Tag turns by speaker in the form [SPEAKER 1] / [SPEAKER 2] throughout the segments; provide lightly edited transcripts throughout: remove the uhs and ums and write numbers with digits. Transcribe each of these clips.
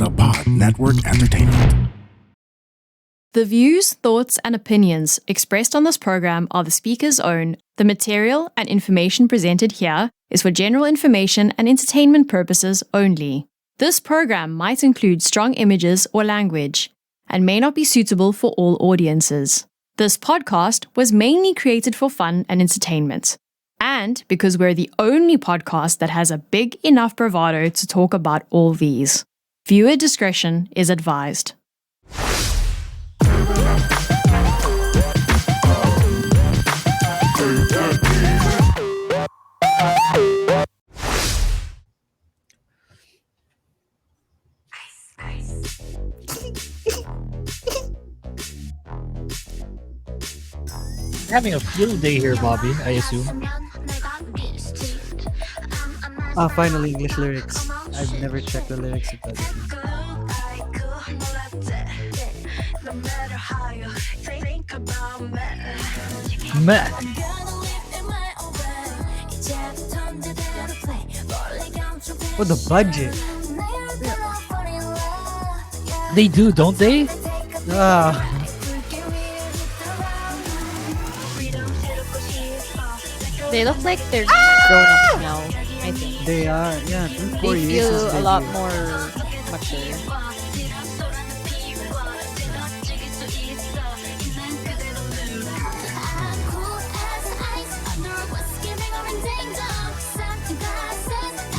[SPEAKER 1] the Pod Network Entertainment.
[SPEAKER 2] The views, thoughts, and opinions expressed on this program are the speaker's own. The material and information presented here is for general information and entertainment purposes only. This program might include strong images or language and may not be suitable for all audiences. This podcast was mainly created for fun and entertainment, and because we're the only podcast that has a big enough bravado to talk about all these. Viewer discretion is advised.
[SPEAKER 3] Having a field day here, Bobby, I assume.
[SPEAKER 4] Finally, English lyrics. I've never checked the lyrics of that.
[SPEAKER 3] Meh.
[SPEAKER 4] Oh, the budget.
[SPEAKER 3] They do, don't they?
[SPEAKER 5] They look like they're grown up now, I think.
[SPEAKER 4] They are, yeah. 4
[SPEAKER 5] They
[SPEAKER 4] years
[SPEAKER 5] feel
[SPEAKER 4] since
[SPEAKER 5] a lot
[SPEAKER 4] debut.
[SPEAKER 5] more mature.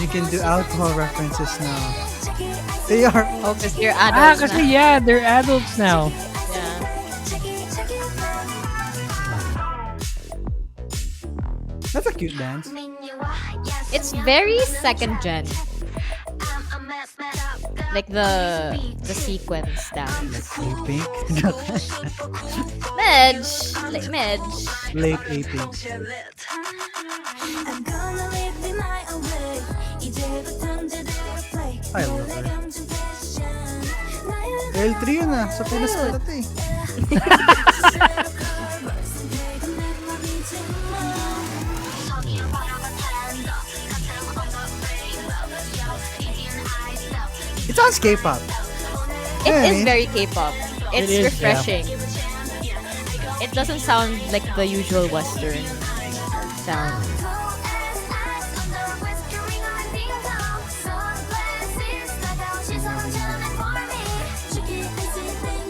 [SPEAKER 4] You can do alcohol references now. They are.
[SPEAKER 5] Oh, because they're adults
[SPEAKER 3] Kasi
[SPEAKER 5] na.
[SPEAKER 3] yeah, they're adults now.
[SPEAKER 5] Yeah.
[SPEAKER 4] That's a cute dance.
[SPEAKER 5] It's very second gen. Like the sequence dance.
[SPEAKER 4] Pink.
[SPEAKER 5] Medj! Like Medj.
[SPEAKER 4] Late A-Pink. I love her. L3 yun sa Pinas ko dati. It sounds K-pop.
[SPEAKER 5] It
[SPEAKER 4] Yeah,
[SPEAKER 5] is
[SPEAKER 4] eh?
[SPEAKER 5] very K-pop. It's
[SPEAKER 3] It is,
[SPEAKER 5] refreshing. It doesn't sound like the usual Western sound.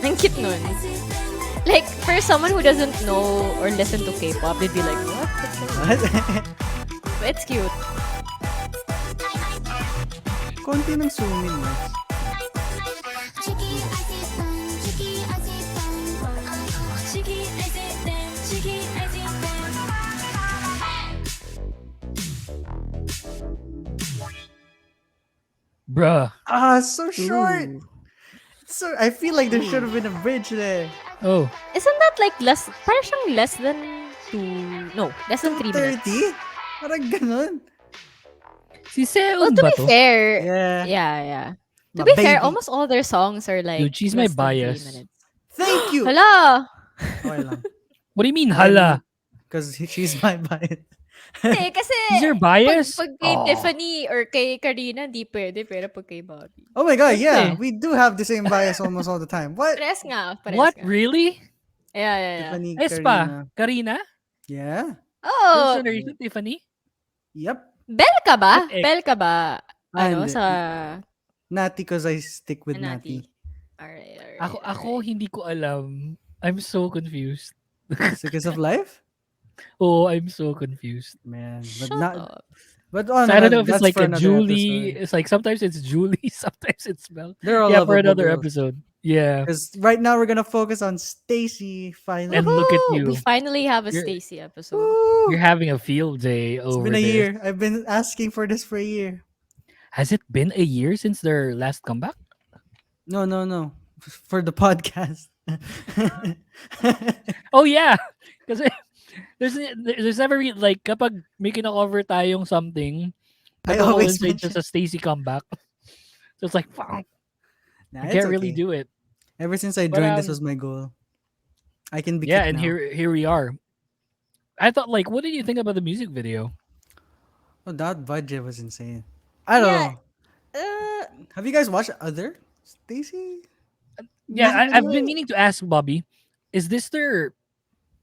[SPEAKER 5] Ang cute nun. Like, for someone who doesn't know or listen to K-pop, they'd be like, what? But it's cute.
[SPEAKER 4] Konti ng sumin, no?
[SPEAKER 3] Bruh.
[SPEAKER 4] So short. So I feel like there should have been a bridge there.
[SPEAKER 3] Oh.
[SPEAKER 5] Isn't that like less, parang siyang less than 3 minutes.
[SPEAKER 4] 30? Parang ganun.
[SPEAKER 3] Si
[SPEAKER 5] Well,
[SPEAKER 3] Seon
[SPEAKER 5] to
[SPEAKER 3] ba
[SPEAKER 5] be
[SPEAKER 3] to?
[SPEAKER 5] fair,
[SPEAKER 4] Yeah.
[SPEAKER 5] yeah. To
[SPEAKER 4] My
[SPEAKER 5] be fair,
[SPEAKER 4] baby.
[SPEAKER 5] almost all their songs are like
[SPEAKER 3] Dude, she's my
[SPEAKER 5] less than 3
[SPEAKER 3] bias.
[SPEAKER 5] minutes.
[SPEAKER 4] Thank you.
[SPEAKER 5] Hala!
[SPEAKER 4] Okay lang.
[SPEAKER 3] What do you mean, hala?
[SPEAKER 4] Because she's my bias.
[SPEAKER 5] Hindi, kasi
[SPEAKER 3] Is your bias?
[SPEAKER 5] pag kay
[SPEAKER 3] Oh.
[SPEAKER 5] Tiffany or kay Karina, di pwede. Pero pag kay Bobby.
[SPEAKER 4] Oh my god, yeah.
[SPEAKER 3] Okay.
[SPEAKER 4] We do have the same bias almost all the time. What?
[SPEAKER 5] Pares nga.
[SPEAKER 3] What? Really?
[SPEAKER 5] Yeah.
[SPEAKER 4] Tiffany,
[SPEAKER 3] Espa? Karina?
[SPEAKER 4] Yeah.
[SPEAKER 5] Oh,
[SPEAKER 3] Listener, Tiffany?
[SPEAKER 4] Yep.
[SPEAKER 5] Bell ka ba?
[SPEAKER 3] Okay.
[SPEAKER 5] Bell ka ba? Ano,
[SPEAKER 4] And
[SPEAKER 5] sa
[SPEAKER 4] Nati because I stick with
[SPEAKER 5] Nati.
[SPEAKER 4] Nati.
[SPEAKER 5] Alright.
[SPEAKER 3] Ako hindi ko alam. I'm so confused.
[SPEAKER 4] Because of life?
[SPEAKER 3] Oh, I'm so confused.
[SPEAKER 4] Man. But
[SPEAKER 5] Shut
[SPEAKER 4] not
[SPEAKER 5] up.
[SPEAKER 4] but
[SPEAKER 3] So
[SPEAKER 4] on
[SPEAKER 3] I don't know if
[SPEAKER 4] that's
[SPEAKER 3] it's like
[SPEAKER 4] for
[SPEAKER 3] a
[SPEAKER 4] another
[SPEAKER 3] Julie.
[SPEAKER 4] episode.
[SPEAKER 3] It's like sometimes it's Julie, sometimes it's Mel.
[SPEAKER 4] They're all
[SPEAKER 3] Yeah, for
[SPEAKER 4] lovable
[SPEAKER 3] another
[SPEAKER 4] girls.
[SPEAKER 3] episode. Yeah.
[SPEAKER 4] Because right now we're gonna focus on Stacy finally.
[SPEAKER 3] And look at
[SPEAKER 5] Woohoo!
[SPEAKER 3] you.
[SPEAKER 5] We finally have a
[SPEAKER 3] You're-
[SPEAKER 5] Stacy episode.
[SPEAKER 4] Woo!
[SPEAKER 3] You're having a field day
[SPEAKER 4] It's
[SPEAKER 3] over
[SPEAKER 4] been a
[SPEAKER 3] there.
[SPEAKER 4] year. I've been asking for this for a year.
[SPEAKER 3] Has it been a year since their last comeback?
[SPEAKER 4] No. For the podcast.
[SPEAKER 3] Oh yeah. Kasi there's never like kapag may kina-cover tayong something,
[SPEAKER 4] I always
[SPEAKER 3] coincide
[SPEAKER 4] mention.
[SPEAKER 3] sa Stacy comeback. So it's like fuck,
[SPEAKER 4] Nah,
[SPEAKER 3] I
[SPEAKER 4] it's
[SPEAKER 3] can't really
[SPEAKER 4] okay.
[SPEAKER 3] do it.
[SPEAKER 4] Ever since I
[SPEAKER 3] But,
[SPEAKER 4] joined, this
[SPEAKER 3] um,
[SPEAKER 4] was my goal. I can be
[SPEAKER 3] Yeah,
[SPEAKER 4] kicked
[SPEAKER 3] and
[SPEAKER 4] now.
[SPEAKER 3] here we are. I thought like, what did you think about the music video?
[SPEAKER 4] Oh, that budget was insane. I don't
[SPEAKER 5] Yeah.
[SPEAKER 4] know. Have you guys watched other? Stacy?
[SPEAKER 3] Yeah,
[SPEAKER 4] Music
[SPEAKER 3] I've
[SPEAKER 4] video?
[SPEAKER 3] been meaning to ask Bobby, is this their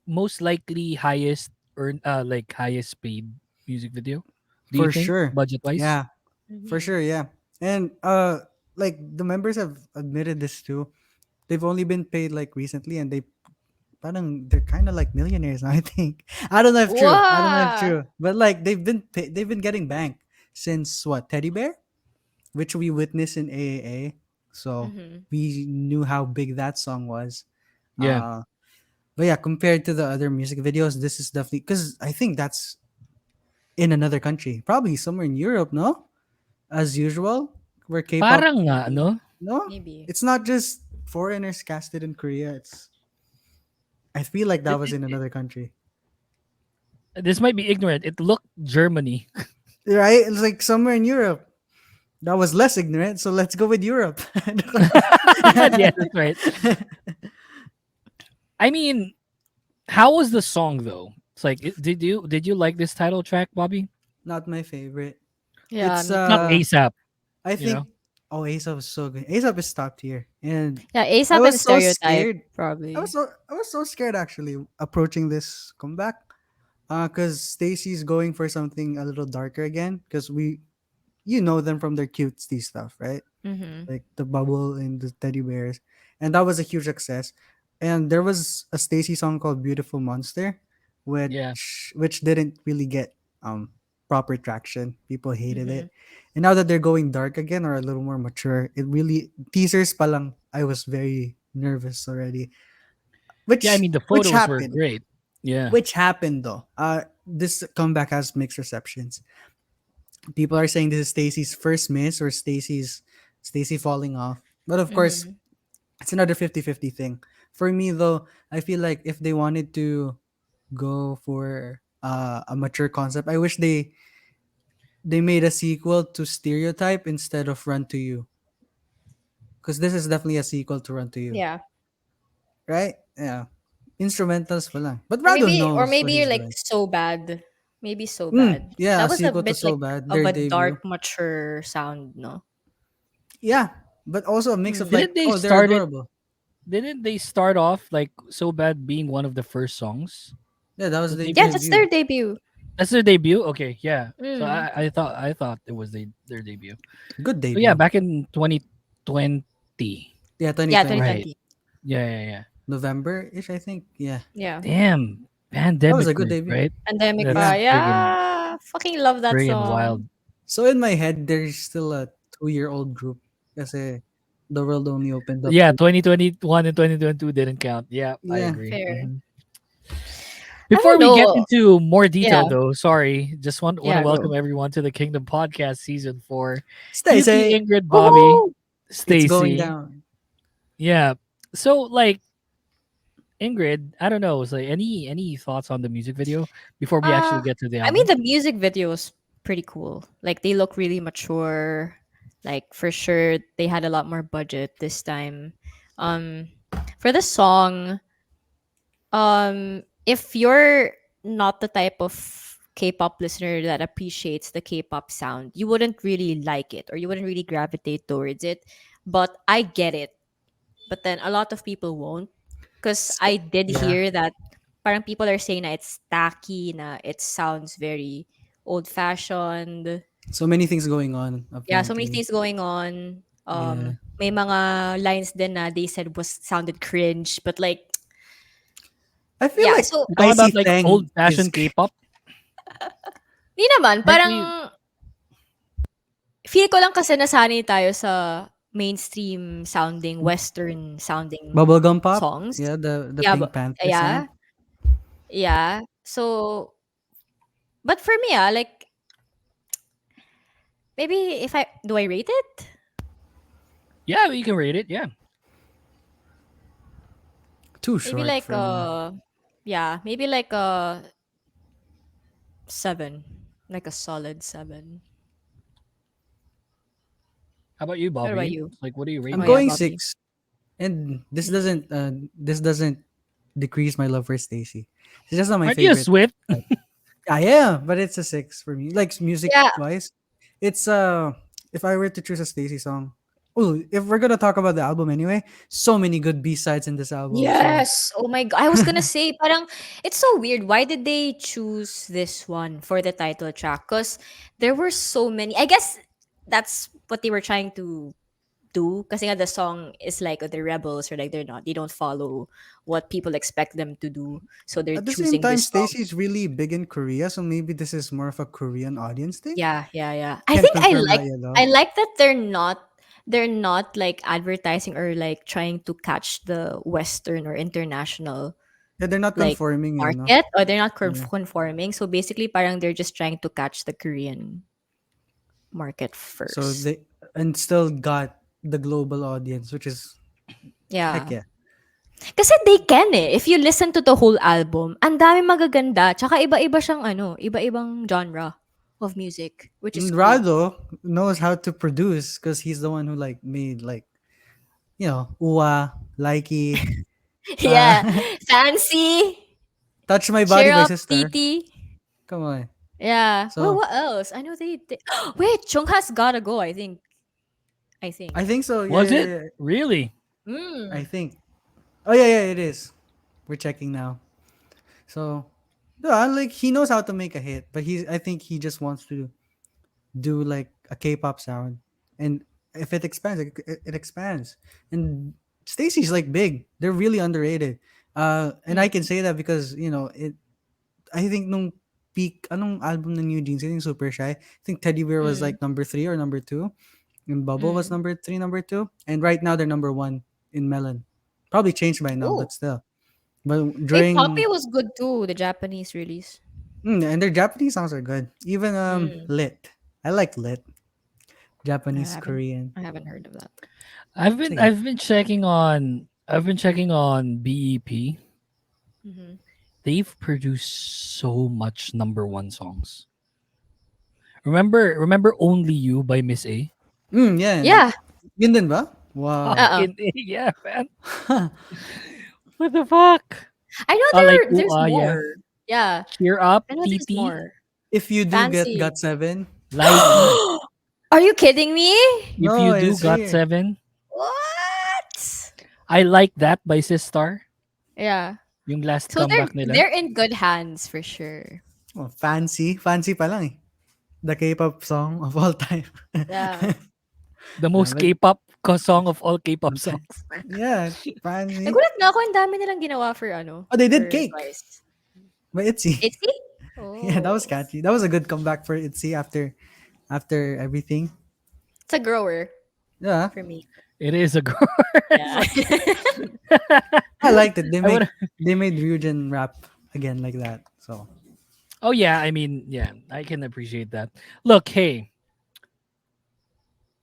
[SPEAKER 3] most likely highest or like highest paid music video? Do you
[SPEAKER 4] For
[SPEAKER 3] think
[SPEAKER 4] sure.
[SPEAKER 3] budget wise?
[SPEAKER 4] Yeah, for
[SPEAKER 5] Mhm.
[SPEAKER 4] sure. Yeah. And like the members have admitted this too. They've only been paid like recently, and they're kind of like millionaires now. I think. I don't know if true. I don't know if
[SPEAKER 5] Wow.
[SPEAKER 4] true. But like they've been getting bank since what Teddy Bear, which we witnessed in AAA. So
[SPEAKER 5] Mhm.
[SPEAKER 4] we knew how big that song was.
[SPEAKER 3] Yeah.
[SPEAKER 4] Uh, but yeah, compared to the other music videos, this is definitely because I think that's in another country, probably somewhere in Europe. No, as usual, where K-pop.
[SPEAKER 3] Parang nga, no?
[SPEAKER 4] No,
[SPEAKER 5] Maybe.
[SPEAKER 4] it's not just foreigners casted in Korea. I feel like that
[SPEAKER 3] It,
[SPEAKER 4] was
[SPEAKER 3] it,
[SPEAKER 4] in another country.
[SPEAKER 3] this might be ignorant. It looked Germany.
[SPEAKER 4] Right? It's like somewhere in Europe. That was less ignorant, so let's go with Europe.
[SPEAKER 3] Yeah, that's right. I mean, how was the song though? It's like, did you like this title track, Bobby?
[SPEAKER 4] Not my favorite.
[SPEAKER 5] Yeah,
[SPEAKER 4] It's
[SPEAKER 5] me
[SPEAKER 3] Not
[SPEAKER 5] too.
[SPEAKER 3] ASAP,
[SPEAKER 4] I
[SPEAKER 3] you know.
[SPEAKER 4] think ASAP is so good. ASAP is top tier. And
[SPEAKER 5] Yeah,
[SPEAKER 4] I
[SPEAKER 5] ASAP and
[SPEAKER 4] was so
[SPEAKER 5] Stereotype
[SPEAKER 4] scared.
[SPEAKER 5] probably.
[SPEAKER 4] I was so scared actually approaching this comeback. Cause Stacy's going for something a little darker again. Cause you know them from their cutesy stuff, right?
[SPEAKER 5] Mhm.
[SPEAKER 4] Like the bubble and the teddy bears, and that was a huge success. And there was a Stacy song called "Beautiful Monster,"
[SPEAKER 3] Yeah.
[SPEAKER 4] which didn't really get proper traction. People hated
[SPEAKER 5] Mhm.
[SPEAKER 4] it, and now that they're going dark again or a little more mature, it really teasers palang. I was very nervous already.
[SPEAKER 3] Yeah, I mean the
[SPEAKER 4] Which
[SPEAKER 3] photos were
[SPEAKER 4] happened?
[SPEAKER 3] great. Yeah.
[SPEAKER 4] Which happened though? This comeback has mixed receptions. People are saying this is Stacy's first miss or Stacy falling off. But of course,
[SPEAKER 5] Mhm.
[SPEAKER 4] it's another 50-50 thing. For me though, I feel like if they wanted to go for a mature concept, I wish they made a sequel to Stereotype instead of Run to You. Because this is definitely a sequel to Run to You.
[SPEAKER 5] Yeah.
[SPEAKER 4] Right? Yeah. Instrumentals pa lang. But Rado
[SPEAKER 5] Or
[SPEAKER 4] knows what
[SPEAKER 5] maybe
[SPEAKER 4] he's
[SPEAKER 5] like
[SPEAKER 4] doing.
[SPEAKER 5] So Bad. Maybe So Bad.
[SPEAKER 4] Yeah, a
[SPEAKER 5] That was a
[SPEAKER 4] sequel to
[SPEAKER 5] bit
[SPEAKER 4] So
[SPEAKER 5] like
[SPEAKER 4] Bad,
[SPEAKER 5] of
[SPEAKER 4] their
[SPEAKER 5] a
[SPEAKER 4] debut.
[SPEAKER 5] dark, mature sound, no?
[SPEAKER 4] Yeah. But also a mix of
[SPEAKER 5] Mm.
[SPEAKER 4] like,
[SPEAKER 3] Didn't they
[SPEAKER 4] oh, they're
[SPEAKER 3] start it?
[SPEAKER 4] adorable.
[SPEAKER 3] Didn't they start off like so bad being one of the first songs
[SPEAKER 4] Yeah, that was
[SPEAKER 3] that
[SPEAKER 4] the
[SPEAKER 3] they
[SPEAKER 5] Yeah,
[SPEAKER 3] put?
[SPEAKER 5] that's
[SPEAKER 4] debut.
[SPEAKER 5] their debut.
[SPEAKER 3] That's their debut. Okay, yeah. So
[SPEAKER 5] Mm.
[SPEAKER 3] I thought it was their debut.
[SPEAKER 4] Good
[SPEAKER 3] So yeah,
[SPEAKER 4] debut.
[SPEAKER 3] back in 2020.
[SPEAKER 4] Yeah,
[SPEAKER 5] Yeah,
[SPEAKER 4] 2020.
[SPEAKER 3] Right.
[SPEAKER 5] 2020.
[SPEAKER 3] Yeah, yeah, yeah.
[SPEAKER 4] November-ish, I think. Yeah.
[SPEAKER 5] Yeah.
[SPEAKER 3] Damn,
[SPEAKER 4] That was
[SPEAKER 3] pandemic
[SPEAKER 4] a good
[SPEAKER 3] group,
[SPEAKER 4] debut.
[SPEAKER 3] right?
[SPEAKER 5] Pandemic
[SPEAKER 3] That's
[SPEAKER 4] Yeah.
[SPEAKER 3] friggin'
[SPEAKER 5] yeah. Fucking love that
[SPEAKER 3] friggin'
[SPEAKER 5] song.
[SPEAKER 3] wild.
[SPEAKER 4] So in my head, there's still a 2-year-old group. Kasi the world only opened up
[SPEAKER 3] Yeah,
[SPEAKER 4] to.
[SPEAKER 3] 2021 and 2022 didn't count. Yeah, I
[SPEAKER 4] Yeah.
[SPEAKER 3] agree.
[SPEAKER 5] Fair. I
[SPEAKER 3] Before
[SPEAKER 5] don't
[SPEAKER 3] we get
[SPEAKER 5] know.
[SPEAKER 3] into more
[SPEAKER 5] Yeah.
[SPEAKER 3] detail, though, sorry, just want to
[SPEAKER 5] Yeah,
[SPEAKER 3] welcome
[SPEAKER 5] go.
[SPEAKER 3] everyone to the Kingdom Podcast Season 4. Yuki,
[SPEAKER 4] Stacy!
[SPEAKER 3] Ingrid, Bobby,
[SPEAKER 5] Woohoo!
[SPEAKER 4] It's going
[SPEAKER 3] Stacy.
[SPEAKER 4] down.
[SPEAKER 3] Yeah. So, like, Ingrid, I don't know. So, any thoughts on the music video before we actually
[SPEAKER 5] Uh
[SPEAKER 3] get to the
[SPEAKER 5] I mean
[SPEAKER 3] album?
[SPEAKER 5] the music video is pretty cool. Like they look really mature. Like for sure they had a lot more budget this time. Um for the song, if you're not the type of K-pop listener that appreciates the K-pop sound, you wouldn't really like it or you wouldn't really gravitate towards it. But I get it. But then a lot of people won't because
[SPEAKER 4] So,
[SPEAKER 5] I did
[SPEAKER 4] yeah.
[SPEAKER 5] hear that parang people are saying na it's tacky, na it sounds very old-fashioned.
[SPEAKER 4] So many things going on,
[SPEAKER 5] Yeah, so many
[SPEAKER 4] apparently.
[SPEAKER 5] things going on.
[SPEAKER 4] Yeah.
[SPEAKER 5] May mga lines din na they said was sounded cringe, but like
[SPEAKER 4] I feel
[SPEAKER 5] yeah,
[SPEAKER 4] like
[SPEAKER 5] so
[SPEAKER 3] You talking
[SPEAKER 4] Icy
[SPEAKER 3] about like
[SPEAKER 4] Thang
[SPEAKER 3] old
[SPEAKER 4] is.
[SPEAKER 3] fashioned K-pop?
[SPEAKER 5] di naman
[SPEAKER 3] Aren't
[SPEAKER 5] parang
[SPEAKER 3] we?
[SPEAKER 5] feel ko lang kasi nasanay tayo sa mainstream sounding, western sounding
[SPEAKER 4] Bubblegum Pop.
[SPEAKER 5] songs.
[SPEAKER 4] Yeah, the
[SPEAKER 5] Yeah,
[SPEAKER 4] Pink Panther
[SPEAKER 5] yeah,
[SPEAKER 4] sound.
[SPEAKER 5] yeah. So, but for me, like maybe if I do I rate it?
[SPEAKER 3] Yeah, you can rate it. Yeah.
[SPEAKER 4] Too
[SPEAKER 5] Maybe
[SPEAKER 4] short
[SPEAKER 5] like
[SPEAKER 4] for me.
[SPEAKER 5] yeah, maybe like a 7, like a solid 7.
[SPEAKER 3] How about you,
[SPEAKER 5] What about
[SPEAKER 3] Bobby?
[SPEAKER 5] you?
[SPEAKER 3] Like, what do you rate
[SPEAKER 4] I'm
[SPEAKER 5] Oh
[SPEAKER 3] it?
[SPEAKER 5] yeah,
[SPEAKER 4] going
[SPEAKER 5] Bobby.
[SPEAKER 4] 6. And this doesn't decrease my love for Stacy. She's just not my
[SPEAKER 3] Aren't you a
[SPEAKER 4] favorite.
[SPEAKER 3] Swift?
[SPEAKER 4] I am, but it's a 6 for me. Like music
[SPEAKER 5] Yeah.
[SPEAKER 4] wise, it's if I were to choose a Stacy song, Oh, if we're gonna talk about the album anyway, so many good B sides in this album. So
[SPEAKER 5] Yes. Oh my god. I was gonna say, parang it's so weird. Why did they choose this one for the title track? Because there were so many. I guess that's what they were trying to do. Because the song is like the rebels, or like they don't follow what people expect them to do. So they're
[SPEAKER 4] at the same
[SPEAKER 5] choosing
[SPEAKER 4] time,
[SPEAKER 5] this song.
[SPEAKER 4] Stacy's really big in Korea, so maybe this is more of a Korean audience thing.
[SPEAKER 5] Yeah, yeah, yeah. I
[SPEAKER 4] Can't
[SPEAKER 5] think
[SPEAKER 4] confirm that yet
[SPEAKER 5] I
[SPEAKER 4] though.
[SPEAKER 5] like that they're not like advertising or like trying to catch the Western or international
[SPEAKER 4] Yeah, they're not
[SPEAKER 5] like
[SPEAKER 4] conforming, no.
[SPEAKER 5] market, or they're not
[SPEAKER 4] Yeah.
[SPEAKER 5] conforming. So basically parang they're just trying to catch the Korean market
[SPEAKER 4] So
[SPEAKER 5] first.
[SPEAKER 4] they and still got the global audience, which is heck
[SPEAKER 5] Yeah.
[SPEAKER 4] yeah.
[SPEAKER 5] Kasi they can eh. If you listen to the whole album, ang dami magaganda. Tsaka iba-iba siyang iba-ibang genre of music, which is
[SPEAKER 4] And
[SPEAKER 5] cool.
[SPEAKER 4] Rado knows how to produce because he's the one who like made like Uwa, Likey, uh,
[SPEAKER 5] Yeah. Fancy.
[SPEAKER 4] Touch My Body
[SPEAKER 5] Cheer
[SPEAKER 4] by
[SPEAKER 5] up,
[SPEAKER 4] Sister.
[SPEAKER 5] Titi.
[SPEAKER 4] Come on.
[SPEAKER 5] Yeah. Well,
[SPEAKER 4] So
[SPEAKER 5] what else? I know they did. Wait, Chung has gotta go, I think. I think.
[SPEAKER 4] I think so. Yeah,
[SPEAKER 3] Was
[SPEAKER 4] yeah,
[SPEAKER 3] it
[SPEAKER 4] yeah.
[SPEAKER 3] really?
[SPEAKER 4] I
[SPEAKER 5] Mm.
[SPEAKER 4] think. Oh yeah, yeah, it is. We're checking now. So yeah, like he knows how to make a hit, but I think he just wants to do like a K-pop sound, and if it expands, it expands. And Stacy's like big. They're really underrated. And I can
[SPEAKER 5] Mm.
[SPEAKER 4] say that because it. I think nung peak, anong album ng New Jeans? I think Super Shy. I think Teddy Bear was
[SPEAKER 5] Mm.
[SPEAKER 4] like number 3 or number 2, and Bubble was
[SPEAKER 5] Mm.
[SPEAKER 4] number 3, number 2, and right now they're number 1 in Melon. Probably changed by now,
[SPEAKER 5] Oh.
[SPEAKER 4] but still. But
[SPEAKER 5] Hey, Poppy
[SPEAKER 4] during
[SPEAKER 5] was good too, the Japanese release.
[SPEAKER 4] and their Japanese songs are good. Even
[SPEAKER 5] Mm.
[SPEAKER 4] Lit. I like Lit.
[SPEAKER 5] I
[SPEAKER 4] Japanese,
[SPEAKER 5] haven't
[SPEAKER 4] Korean.
[SPEAKER 5] I haven't heard of that.
[SPEAKER 4] Sige.
[SPEAKER 3] I've been checking on BEP.
[SPEAKER 5] Hmm.
[SPEAKER 3] They've produced so much number one songs. Remember Only You by Miss A?
[SPEAKER 4] Yeah.
[SPEAKER 5] Yeah.
[SPEAKER 4] Yun din ba? Wow.
[SPEAKER 5] Uh-uh.
[SPEAKER 3] Fucking A, yeah, man. What the fuck?
[SPEAKER 5] I know
[SPEAKER 3] Like
[SPEAKER 5] there's
[SPEAKER 3] yeah.
[SPEAKER 5] more. Yeah.
[SPEAKER 3] Cheer up,
[SPEAKER 5] I know there's
[SPEAKER 3] TT.
[SPEAKER 5] more.
[SPEAKER 4] If you do get
[SPEAKER 5] Fancy.
[SPEAKER 4] Got 7.
[SPEAKER 3] Likey.
[SPEAKER 5] Are you kidding me?
[SPEAKER 3] If
[SPEAKER 4] No,
[SPEAKER 3] you do
[SPEAKER 4] it's
[SPEAKER 3] got
[SPEAKER 4] here.
[SPEAKER 3] 7.
[SPEAKER 5] What?
[SPEAKER 3] I like that by Sistar.
[SPEAKER 5] Yeah.
[SPEAKER 3] Yung last
[SPEAKER 5] So
[SPEAKER 3] comeback nila.
[SPEAKER 5] they're in good hands for sure.
[SPEAKER 4] Oh, fancy. Fancy pa lang eh. The K-pop song of all time.
[SPEAKER 5] Yeah.
[SPEAKER 3] The
[SPEAKER 4] Yeah,
[SPEAKER 3] most K-pop song of all K-pop songs.
[SPEAKER 4] yeah, fancy.
[SPEAKER 5] Nagulat nga ako, ang dami nilang ginawa for
[SPEAKER 4] Oh, they did
[SPEAKER 5] for
[SPEAKER 4] Cake
[SPEAKER 5] Twice.
[SPEAKER 4] by ITZY.
[SPEAKER 5] Itzy?
[SPEAKER 4] Yeah, that was
[SPEAKER 5] Oh.
[SPEAKER 4] catchy. That was a good comeback for ITZY after everything.
[SPEAKER 5] It's a grower
[SPEAKER 4] Yeah,
[SPEAKER 5] for me.
[SPEAKER 3] It is a girl.
[SPEAKER 5] Yeah.
[SPEAKER 4] I liked it.
[SPEAKER 3] I would.
[SPEAKER 4] They made Ryujin rap again like that. So
[SPEAKER 3] Oh yeah, I mean, yeah, I can appreciate that. Look, hey,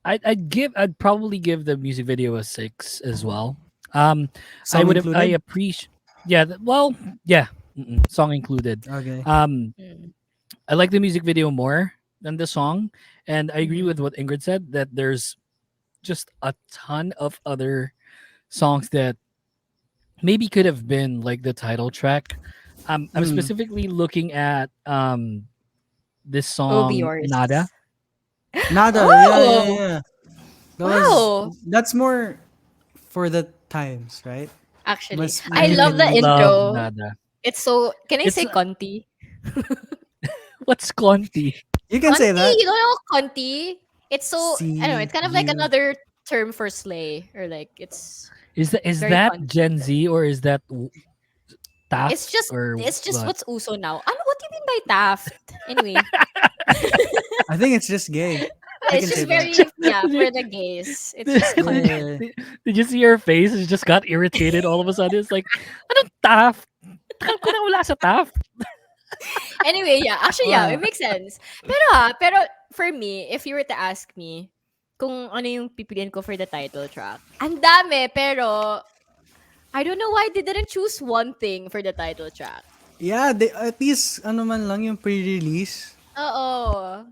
[SPEAKER 3] I'd probably give the music video a 6 as well.
[SPEAKER 4] song
[SPEAKER 3] I
[SPEAKER 4] included.
[SPEAKER 3] appreciate. Yeah, well, yeah, song included.
[SPEAKER 4] Okay.
[SPEAKER 3] Um,
[SPEAKER 5] Mm.
[SPEAKER 3] I like the music video more than the song, and I agree with
[SPEAKER 5] Mhm.
[SPEAKER 3] what Ingrid said that there's just a ton of other songs that maybe could have been like the title track. I'm
[SPEAKER 4] Mm.
[SPEAKER 3] specifically looking at this
[SPEAKER 5] Will be
[SPEAKER 3] song
[SPEAKER 5] yours.
[SPEAKER 3] Nada.
[SPEAKER 4] Nada. Yeah, yeah,
[SPEAKER 5] Oh,
[SPEAKER 4] yeah.
[SPEAKER 5] wow.
[SPEAKER 4] That's more for the times, right?
[SPEAKER 5] Actually,
[SPEAKER 4] Mas
[SPEAKER 5] I
[SPEAKER 3] I
[SPEAKER 4] ngayon
[SPEAKER 5] love
[SPEAKER 4] yung
[SPEAKER 5] the
[SPEAKER 3] love
[SPEAKER 5] intro.
[SPEAKER 3] Nada.
[SPEAKER 5] It's so, can I
[SPEAKER 3] It's
[SPEAKER 5] say Conti?
[SPEAKER 3] what's Conti?
[SPEAKER 4] you can say
[SPEAKER 5] Conti,
[SPEAKER 4] that.
[SPEAKER 5] you don't know Conti? It's so, I don't know,
[SPEAKER 4] See
[SPEAKER 5] it's kind of like
[SPEAKER 4] you.
[SPEAKER 5] another term for slay, or like
[SPEAKER 3] Is
[SPEAKER 5] very
[SPEAKER 3] that
[SPEAKER 5] Conti.
[SPEAKER 3] Gen Z or is that
[SPEAKER 5] It's
[SPEAKER 3] Taft
[SPEAKER 5] just
[SPEAKER 3] or
[SPEAKER 5] it's just
[SPEAKER 3] what?
[SPEAKER 5] what's uso now. Ano, what do you mean by Taft? Anyway,
[SPEAKER 4] I think it's just gay. I
[SPEAKER 5] it's
[SPEAKER 4] can say
[SPEAKER 5] just
[SPEAKER 4] that.
[SPEAKER 5] very, yeah, for the gays. It's
[SPEAKER 3] did,
[SPEAKER 5] just
[SPEAKER 4] Yeah,
[SPEAKER 5] Conti.
[SPEAKER 4] yeah, yeah.
[SPEAKER 3] did you see your face? It just got irritated all of a sudden. It's like, anong Taft? Tagal ko na wala sa Taft.
[SPEAKER 5] Anyway, yeah, actually, yeah, it
[SPEAKER 4] Wow.
[SPEAKER 5] makes sense. Pero for me, if you were to ask me kung ano yung pipiliin ko for the title track, ang dami, pero I don't know why they didn't choose one thing for the title track.
[SPEAKER 4] Yeah, they at least ano man lang yung pre-release.
[SPEAKER 5] Oo.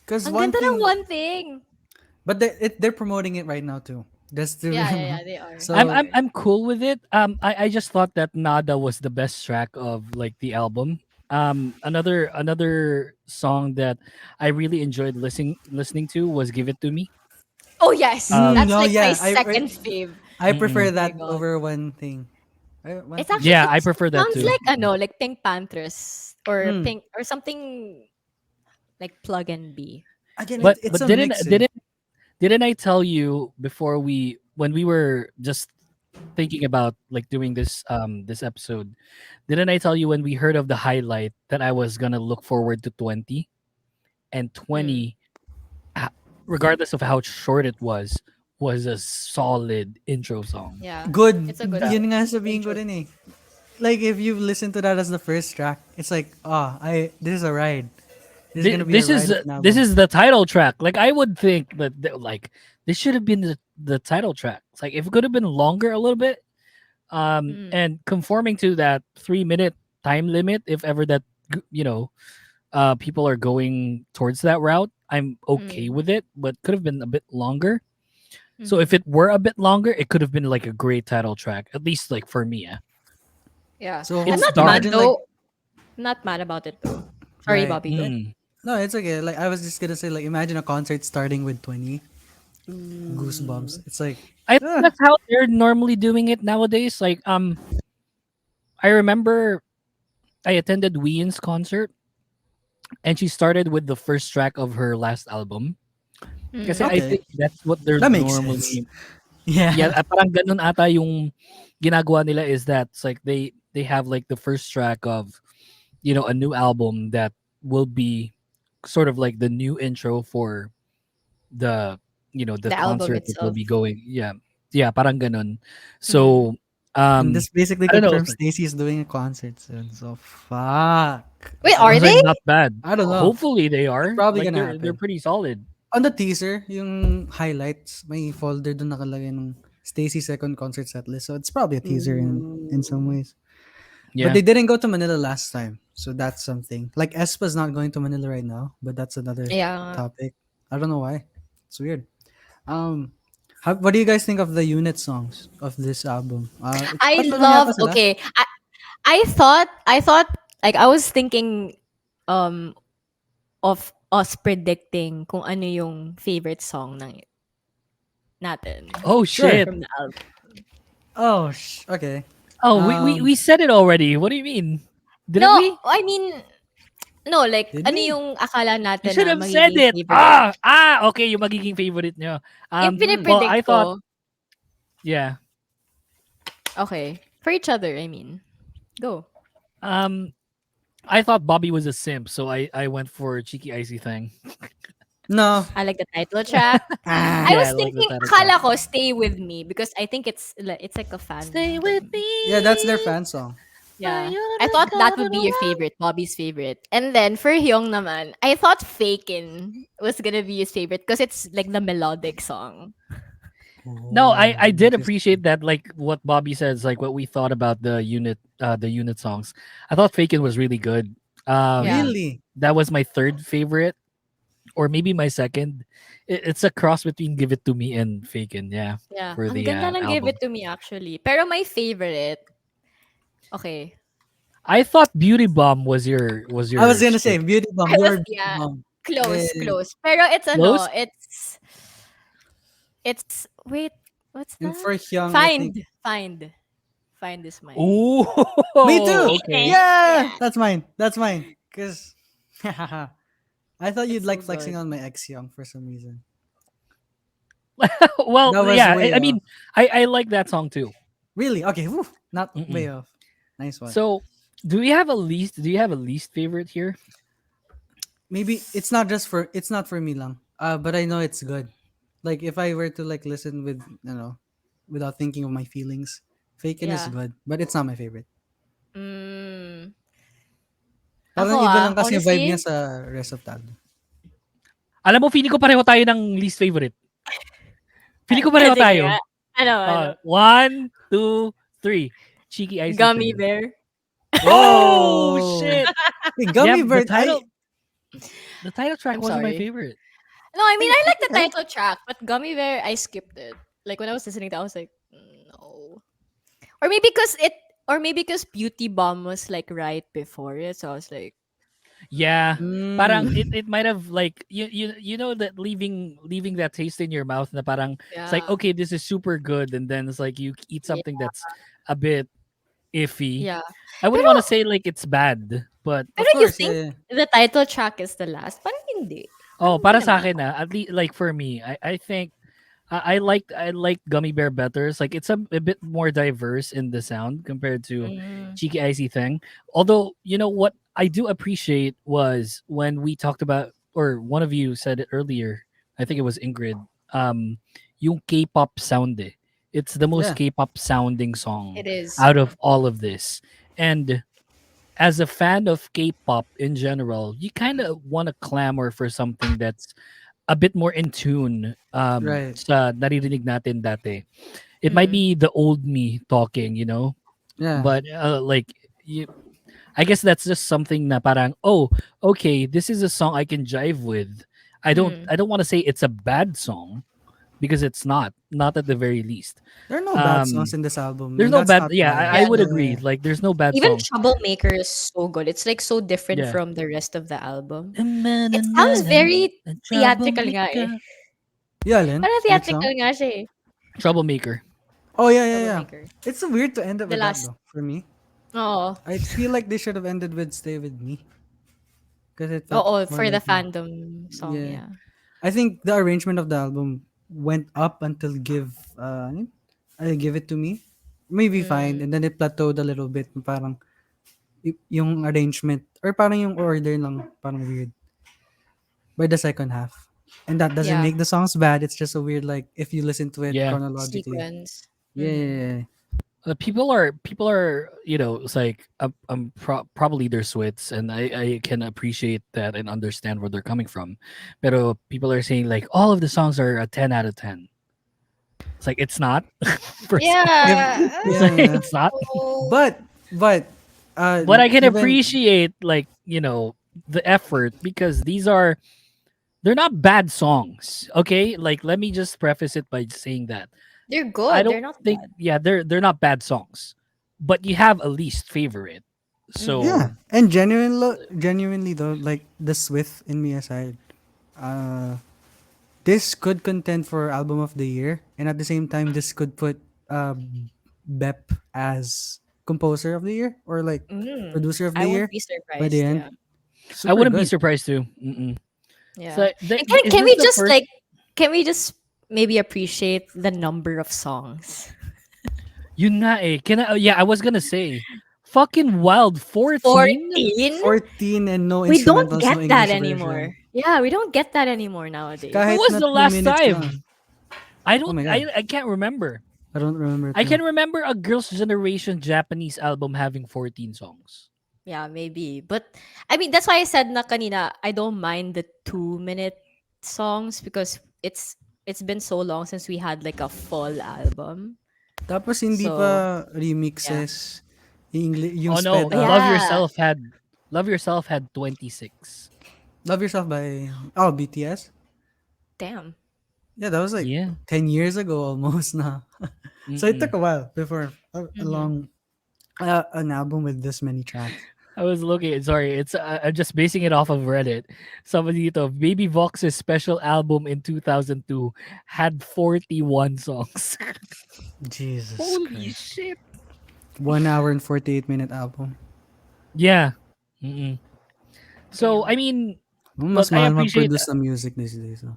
[SPEAKER 4] Cause
[SPEAKER 5] Ang
[SPEAKER 4] one
[SPEAKER 5] ganda ng
[SPEAKER 4] thing,
[SPEAKER 5] one thing.
[SPEAKER 4] but they're promoting it right now too. That's the
[SPEAKER 5] Yeah, they are.
[SPEAKER 3] I'm
[SPEAKER 4] so
[SPEAKER 3] I'm I'm cool with it. I just thought that Nada was the best track of like the album. Another song that I really enjoyed listening to was Give It to Me.
[SPEAKER 5] Oh yes,
[SPEAKER 3] Um,
[SPEAKER 5] that's
[SPEAKER 4] No,
[SPEAKER 5] like my
[SPEAKER 4] yeah,
[SPEAKER 5] second fave.
[SPEAKER 4] I
[SPEAKER 3] mm-mm.
[SPEAKER 4] prefer
[SPEAKER 5] Oh my
[SPEAKER 4] that
[SPEAKER 5] god.
[SPEAKER 4] over one thing. One
[SPEAKER 5] It's
[SPEAKER 4] thing.
[SPEAKER 5] actually
[SPEAKER 3] Yeah,
[SPEAKER 5] it
[SPEAKER 3] I prefer that
[SPEAKER 5] sounds
[SPEAKER 3] too.
[SPEAKER 5] like like Pink Panthers or
[SPEAKER 4] Mm.
[SPEAKER 5] Pink or something like Plug and B.
[SPEAKER 4] Again,
[SPEAKER 5] Like
[SPEAKER 4] it's
[SPEAKER 3] But
[SPEAKER 4] a
[SPEAKER 3] didn't
[SPEAKER 4] mix. Eh.
[SPEAKER 3] didn't I tell you before we when we were just thinking about like doing this episode, didn't I tell you when we heard of the highlight that I was gonna look forward to 20 and
[SPEAKER 5] mm,
[SPEAKER 3] 20, ah, regardless of how short it was a solid intro song.
[SPEAKER 5] yeah,
[SPEAKER 4] Good.
[SPEAKER 5] it's a good
[SPEAKER 3] Yeah.
[SPEAKER 4] Yun nga sabihin ko
[SPEAKER 5] intro.
[SPEAKER 4] rin eh. Like if you listen to that as the first track, it's like, this is a ride. This is gonna be a ride of an
[SPEAKER 3] This
[SPEAKER 4] album.
[SPEAKER 3] is the title track. Like I would think that like this should have been the title track. It's like if it could have been longer a little bit,
[SPEAKER 5] Mm,
[SPEAKER 3] and conforming to that 3 minute time limit, if ever that you know people are going towards that route, I'm okay
[SPEAKER 5] mm,
[SPEAKER 3] with it, but could have been a bit longer. So if
[SPEAKER 5] mm-hmm.
[SPEAKER 3] it were a bit longer, it could have been like a great title track, at least like for me. Yeah.
[SPEAKER 5] Yeah,
[SPEAKER 4] So
[SPEAKER 5] I'm
[SPEAKER 3] It's
[SPEAKER 5] not
[SPEAKER 3] dark.
[SPEAKER 5] mad
[SPEAKER 4] imagine like
[SPEAKER 5] though. I'm not mad about it though. Sorry,
[SPEAKER 4] right.
[SPEAKER 5] Bobby.
[SPEAKER 3] Mm.
[SPEAKER 4] No, it's okay. Like I was just gonna say, like imagine a concert starting with 20
[SPEAKER 5] Ooh.
[SPEAKER 4] goosebumps. It's like,
[SPEAKER 3] I think
[SPEAKER 4] ah,
[SPEAKER 3] that's how they're normally doing it nowadays. Like I remember I attended Ween's concert and she started with the first track of her last album. Kasi
[SPEAKER 5] Mm.
[SPEAKER 3] I
[SPEAKER 4] okay,
[SPEAKER 3] think that's what they're
[SPEAKER 4] that makes sense.
[SPEAKER 3] normally. Yeah,
[SPEAKER 4] Yeah.
[SPEAKER 3] parang ganun ata yung ginagawa nila is that it's like they have like the first track of a new album that will be sort of like the new intro for the the
[SPEAKER 5] The album
[SPEAKER 3] concert that will
[SPEAKER 5] itself.
[SPEAKER 3] be going. Yeah, yeah, parang ganun.
[SPEAKER 5] Mm.
[SPEAKER 3] So
[SPEAKER 4] And this basically
[SPEAKER 3] I don't know.
[SPEAKER 4] confirms Stacy is doing a concert soon. So fuck.
[SPEAKER 5] Wait,
[SPEAKER 3] I
[SPEAKER 5] are
[SPEAKER 3] was like
[SPEAKER 5] they?
[SPEAKER 3] not bad.
[SPEAKER 4] I don't know.
[SPEAKER 3] Hopefully they
[SPEAKER 4] It's
[SPEAKER 3] are
[SPEAKER 4] probably
[SPEAKER 3] like
[SPEAKER 4] gonna
[SPEAKER 3] they're
[SPEAKER 4] happen.
[SPEAKER 3] pretty solid.
[SPEAKER 4] On the teaser, yung highlights, may folder doon nakalagay ng Stacy second concert set list. So it's probably a teaser in some
[SPEAKER 5] Ooh.
[SPEAKER 4] ways. But
[SPEAKER 3] Yeah.
[SPEAKER 4] they didn't go to Manila last time. So that's something. Like Espa's not going to Manila right now, but that's another
[SPEAKER 5] Yeah.
[SPEAKER 4] topic. I don't know why. It's weird. Um what do you guys think of the unit songs of this album?
[SPEAKER 5] I
[SPEAKER 4] Tatlo lang yata
[SPEAKER 5] love
[SPEAKER 4] sila.
[SPEAKER 5] okay. I thought like I was thinking um of us predicting kung ano yung favorite song natin
[SPEAKER 3] Oh
[SPEAKER 4] Sure.
[SPEAKER 3] shit.
[SPEAKER 5] from the album.
[SPEAKER 4] Oh, okay.
[SPEAKER 3] Oh,
[SPEAKER 4] Um,
[SPEAKER 3] we said it already. What do you mean? Didn't
[SPEAKER 5] No,
[SPEAKER 3] we?
[SPEAKER 5] I mean no, like
[SPEAKER 4] did
[SPEAKER 5] ano
[SPEAKER 4] we?
[SPEAKER 5] yung akala
[SPEAKER 3] You
[SPEAKER 5] natin
[SPEAKER 3] should
[SPEAKER 5] na
[SPEAKER 3] have said
[SPEAKER 5] magiging
[SPEAKER 3] it.
[SPEAKER 5] favorite.
[SPEAKER 3] Okay, yung magiging favorite nyo.
[SPEAKER 5] Yung
[SPEAKER 3] Well,
[SPEAKER 5] pinipredict
[SPEAKER 3] I thought,
[SPEAKER 5] ko.
[SPEAKER 3] yeah.
[SPEAKER 5] Okay. For each other, I mean. Go.
[SPEAKER 3] Um, I thought Bobby was a simp, so I went for cheeky icy thing.
[SPEAKER 4] No.
[SPEAKER 5] I like the title track.
[SPEAKER 4] Ah.
[SPEAKER 5] I
[SPEAKER 3] Yeah,
[SPEAKER 5] was
[SPEAKER 3] I like the
[SPEAKER 5] thinking,
[SPEAKER 3] title track.
[SPEAKER 5] akala ko, Stay With Me because I think it's like a fan.
[SPEAKER 3] Stay with me.
[SPEAKER 4] Yeah, that's their fan song.
[SPEAKER 5] Yeah. I thought that would be your favorite, Bobby's favorite. And then for Hyung naman, I thought Fakin was gonna be his favorite because it's like the melodic song.
[SPEAKER 3] No,
[SPEAKER 4] Oh,
[SPEAKER 3] I did
[SPEAKER 4] interesting.
[SPEAKER 3] appreciate that, like what Bobby says, like what we thought about the unit songs. I thought Fakin was really good.
[SPEAKER 5] Yeah.
[SPEAKER 4] Really?
[SPEAKER 3] That was my third favorite, or maybe my second. It's a cross between Give It to Me and Fakin, yeah,
[SPEAKER 5] Yeah.
[SPEAKER 3] for
[SPEAKER 5] Ang
[SPEAKER 3] the
[SPEAKER 5] ganda ng Give
[SPEAKER 3] album.
[SPEAKER 5] It To Me actually. Pero my favorite, okay.
[SPEAKER 3] I thought Beauty Bomb was
[SPEAKER 4] I was
[SPEAKER 3] your
[SPEAKER 4] gonna say Beauty Bomb.
[SPEAKER 5] I was,
[SPEAKER 4] Your Beauty
[SPEAKER 5] yeah,
[SPEAKER 4] Bomb.
[SPEAKER 5] close,
[SPEAKER 4] Eh,
[SPEAKER 5] close. Pero it's
[SPEAKER 3] close.
[SPEAKER 5] it's, wait, what's
[SPEAKER 4] yung
[SPEAKER 5] that?
[SPEAKER 4] for Hyung, I think.
[SPEAKER 5] Find is mine.
[SPEAKER 3] Ooh,
[SPEAKER 4] Me too.
[SPEAKER 3] okay.
[SPEAKER 4] Yeah,
[SPEAKER 5] Yeah.
[SPEAKER 4] that's mine. That's mine. Cause I thought you'd
[SPEAKER 5] It's so
[SPEAKER 4] like flexing
[SPEAKER 5] good.
[SPEAKER 4] on my ex Hyung for some reason.
[SPEAKER 3] Well,
[SPEAKER 4] That was
[SPEAKER 3] yeah.
[SPEAKER 4] way
[SPEAKER 3] I
[SPEAKER 4] off.
[SPEAKER 3] mean, I like that song too.
[SPEAKER 4] Really? Okay. Whew, not way
[SPEAKER 3] Mm-mm.
[SPEAKER 4] off. Nice one.
[SPEAKER 3] So, do we have a least? Do you have a least favorite here?
[SPEAKER 4] Maybe it's not for me lang. But I know it's good. Like if I were to like listen with without thinking of my feelings, Faken is
[SPEAKER 5] Yeah.
[SPEAKER 4] good, but it's not my favorite.
[SPEAKER 5] Mm. Ako
[SPEAKER 4] Parang iba lang kasi yung vibe
[SPEAKER 5] honestly,
[SPEAKER 4] niya sa rest of the album.
[SPEAKER 3] Alam mo, feeling ko pareho tayo ng least favorite. Feeling ko pareho
[SPEAKER 5] sige
[SPEAKER 3] tayo.
[SPEAKER 5] nga. Ano?
[SPEAKER 3] 1, 2, 3. Cheeky icy
[SPEAKER 5] Gummy
[SPEAKER 3] thing.
[SPEAKER 5] Bear.
[SPEAKER 3] Oh shit!
[SPEAKER 4] Hey, Gummy
[SPEAKER 3] Yeah,
[SPEAKER 4] Bird.
[SPEAKER 3] the title track
[SPEAKER 5] I'm
[SPEAKER 3] wasn't my
[SPEAKER 5] sorry.
[SPEAKER 3] favorite.
[SPEAKER 5] No, I mean I like the
[SPEAKER 4] Okay.
[SPEAKER 5] title track, but Gummy Bear I skipped it. Like when I was listening to it, I was like, no. Or maybe because Beauty Bomb was like right before it, so I was like,
[SPEAKER 3] Yeah. Parang
[SPEAKER 4] Mm.
[SPEAKER 3] it might have like you know that leaving that taste in your mouth na parang it's like
[SPEAKER 5] Yeah.
[SPEAKER 3] okay, this is super good, and then it's like you eat
[SPEAKER 5] Yeah.
[SPEAKER 3] something that's a bit iffy.
[SPEAKER 5] Yeah.
[SPEAKER 3] I wouldn't
[SPEAKER 5] Pero
[SPEAKER 3] want to say like it's bad, but
[SPEAKER 5] pero
[SPEAKER 4] Of
[SPEAKER 5] you
[SPEAKER 4] course,
[SPEAKER 5] think
[SPEAKER 4] yeah.
[SPEAKER 5] the title track is the last? Parang hindi.
[SPEAKER 3] oh,
[SPEAKER 5] Parang hindi
[SPEAKER 3] para sa
[SPEAKER 5] naman.
[SPEAKER 3] akin at least like for me, I think I like Gummy Bear better. It's like it's a bit more diverse in the sound compared to
[SPEAKER 5] Mm.
[SPEAKER 3] Cheeky Icy Thing. Although, you know what I do appreciate was when we talked about, or one of you said it earlier, I think it was Ingrid, yung K-pop sound eh. It's the most
[SPEAKER 4] Yeah.
[SPEAKER 3] K-pop sounding song
[SPEAKER 5] It is.
[SPEAKER 3] out of all of this. And as a fan of K-pop in general, you kind of want to clamor for something that's a bit more in tune
[SPEAKER 4] Right.
[SPEAKER 3] sa naririnig natin dati. It might
[SPEAKER 5] Mm.
[SPEAKER 3] be the old me talking, you know,
[SPEAKER 4] Yeah.
[SPEAKER 3] but like you, I guess that's just something na parang oh okay, this is a song I can jive with.
[SPEAKER 5] Mm.
[SPEAKER 3] I don't want to say it's a bad song because it's not at the very least.
[SPEAKER 4] There are no bad songs
[SPEAKER 3] Um,
[SPEAKER 4] in this album,
[SPEAKER 3] there's
[SPEAKER 4] and
[SPEAKER 3] no
[SPEAKER 4] that's
[SPEAKER 3] bad.
[SPEAKER 4] not
[SPEAKER 3] Yeah,
[SPEAKER 4] bad.
[SPEAKER 3] I
[SPEAKER 5] Yeah,
[SPEAKER 3] would
[SPEAKER 5] no.
[SPEAKER 3] agree.
[SPEAKER 4] Yeah.
[SPEAKER 3] Like there's no bad
[SPEAKER 5] Even
[SPEAKER 3] songs.
[SPEAKER 5] Troublemaker is so good. It's like so different
[SPEAKER 3] Yeah.
[SPEAKER 5] from the rest of the album. It sounds very theatrical nga eh.
[SPEAKER 3] Troublemaker.
[SPEAKER 4] Yeah, Lynn.
[SPEAKER 5] Parang
[SPEAKER 4] Which song?
[SPEAKER 5] theatrical nga siya eh.
[SPEAKER 3] Troublemaker.
[SPEAKER 4] Oh yeah, yeah, yeah.
[SPEAKER 5] Troublemaker.
[SPEAKER 4] It's so weird to end up
[SPEAKER 5] The
[SPEAKER 4] with that
[SPEAKER 5] last.
[SPEAKER 4] though. For me,
[SPEAKER 5] Oo.
[SPEAKER 4] I feel like they should have ended with "Stay with Me" because it felt
[SPEAKER 5] Oo,
[SPEAKER 4] more
[SPEAKER 5] for the
[SPEAKER 4] like a,
[SPEAKER 5] fandom song,
[SPEAKER 4] yeah.
[SPEAKER 5] yeah.
[SPEAKER 4] I think the arrangement of the album went up until Give It to Me, maybe fine,
[SPEAKER 5] Mm.
[SPEAKER 4] and then it plateaued a little bit. Parang yung arrangement or parang yung order lang parang weird by the second half. And that doesn't
[SPEAKER 5] Yeah.
[SPEAKER 4] make the songs bad. It's just a weird like if you listen to it
[SPEAKER 3] Yeah.
[SPEAKER 4] chronologically.
[SPEAKER 5] Sequence.
[SPEAKER 4] Yeah, yeah,
[SPEAKER 5] Mhm.
[SPEAKER 4] yeah.
[SPEAKER 3] People are you know it's like probably they're SWITHs, and I can appreciate that and understand where they're coming from, pero people are saying like all of the songs are a 10 out of 10. It's like it's not. First off,
[SPEAKER 4] If,
[SPEAKER 5] Yeah.
[SPEAKER 3] it's like
[SPEAKER 4] yeah.
[SPEAKER 3] it's not,
[SPEAKER 5] Oh.
[SPEAKER 4] But
[SPEAKER 3] but I can
[SPEAKER 4] even
[SPEAKER 3] appreciate like you know the effort because they're not bad songs, okay, like let me just preface it by saying that
[SPEAKER 5] They're
[SPEAKER 3] I
[SPEAKER 5] good.
[SPEAKER 3] don't
[SPEAKER 5] They're not
[SPEAKER 3] think,
[SPEAKER 5] bad.
[SPEAKER 3] yeah, they're not bad songs, but you have a least favorite.
[SPEAKER 5] Mhm.
[SPEAKER 4] yeah,
[SPEAKER 3] So
[SPEAKER 4] and genuinely though, like the Swift in me aside, uh, this could contend for album of the year, and at the same time, this could put Bep as composer of the year or like
[SPEAKER 5] Mm.
[SPEAKER 4] producer of
[SPEAKER 5] I
[SPEAKER 4] the
[SPEAKER 5] won't
[SPEAKER 4] year
[SPEAKER 5] be
[SPEAKER 4] by the
[SPEAKER 5] surprised,
[SPEAKER 4] end.
[SPEAKER 5] yeah.
[SPEAKER 3] I
[SPEAKER 4] Super
[SPEAKER 3] wouldn't be
[SPEAKER 4] good.
[SPEAKER 3] surprised too. Mm-mm.
[SPEAKER 5] Yeah.
[SPEAKER 3] So
[SPEAKER 5] And can
[SPEAKER 3] is
[SPEAKER 5] can
[SPEAKER 3] this
[SPEAKER 5] we
[SPEAKER 3] the
[SPEAKER 5] just
[SPEAKER 3] first?
[SPEAKER 5] like can we just maybe appreciate the number of songs?
[SPEAKER 3] Yun nga eh. Can I, yeah, I was gonna say, fucking wild 14.
[SPEAKER 5] 14?
[SPEAKER 4] 14 and no
[SPEAKER 5] We don't
[SPEAKER 4] instrumentals, no
[SPEAKER 5] get that
[SPEAKER 4] English version.
[SPEAKER 5] anymore. Yeah, we don't get that anymore nowadays.
[SPEAKER 3] When
[SPEAKER 4] Kahit
[SPEAKER 3] was
[SPEAKER 4] na
[SPEAKER 3] the
[SPEAKER 4] 2
[SPEAKER 3] last
[SPEAKER 4] minutes lang.
[SPEAKER 3] time?
[SPEAKER 4] Oh my god.
[SPEAKER 3] I can't remember.
[SPEAKER 4] I don't remember
[SPEAKER 3] I
[SPEAKER 4] too.
[SPEAKER 3] can remember a Girls' Generation Japanese album having 14 songs.
[SPEAKER 5] Yeah, maybe. But I mean, that's why I said na kanina, I don't mind the 2-minute songs because it's been so long since we had like a full album.
[SPEAKER 4] Tapos hindi
[SPEAKER 5] So,
[SPEAKER 4] pa
[SPEAKER 5] yeah.
[SPEAKER 4] remixes, yung
[SPEAKER 3] Oh no,
[SPEAKER 4] sped up.
[SPEAKER 5] Yeah.
[SPEAKER 3] Love Yourself had 26.
[SPEAKER 4] Love Yourself by BTS.
[SPEAKER 5] Damn.
[SPEAKER 4] Yeah, that was like
[SPEAKER 3] Yeah.
[SPEAKER 4] 10 years ago almost na. So it took
[SPEAKER 3] Mm-mm.
[SPEAKER 4] a while before a
[SPEAKER 5] Mm-hmm.
[SPEAKER 4] long an album with this many tracks.
[SPEAKER 3] I was looking. Sorry, it's I'm just basing it off of Reddit. Somebody dito, Baby Vox's special album in 2002 had 41 songs.
[SPEAKER 4] Jesus
[SPEAKER 3] Holy
[SPEAKER 4] Christ.
[SPEAKER 3] shit!
[SPEAKER 4] 1 hour and 48-minute album.
[SPEAKER 3] Yeah. Mm-mm. So I
[SPEAKER 5] Damn.
[SPEAKER 3] mean,
[SPEAKER 4] Mas
[SPEAKER 3] look, I
[SPEAKER 4] mahal
[SPEAKER 3] appreciate.
[SPEAKER 4] mag-produce ng music these days. So.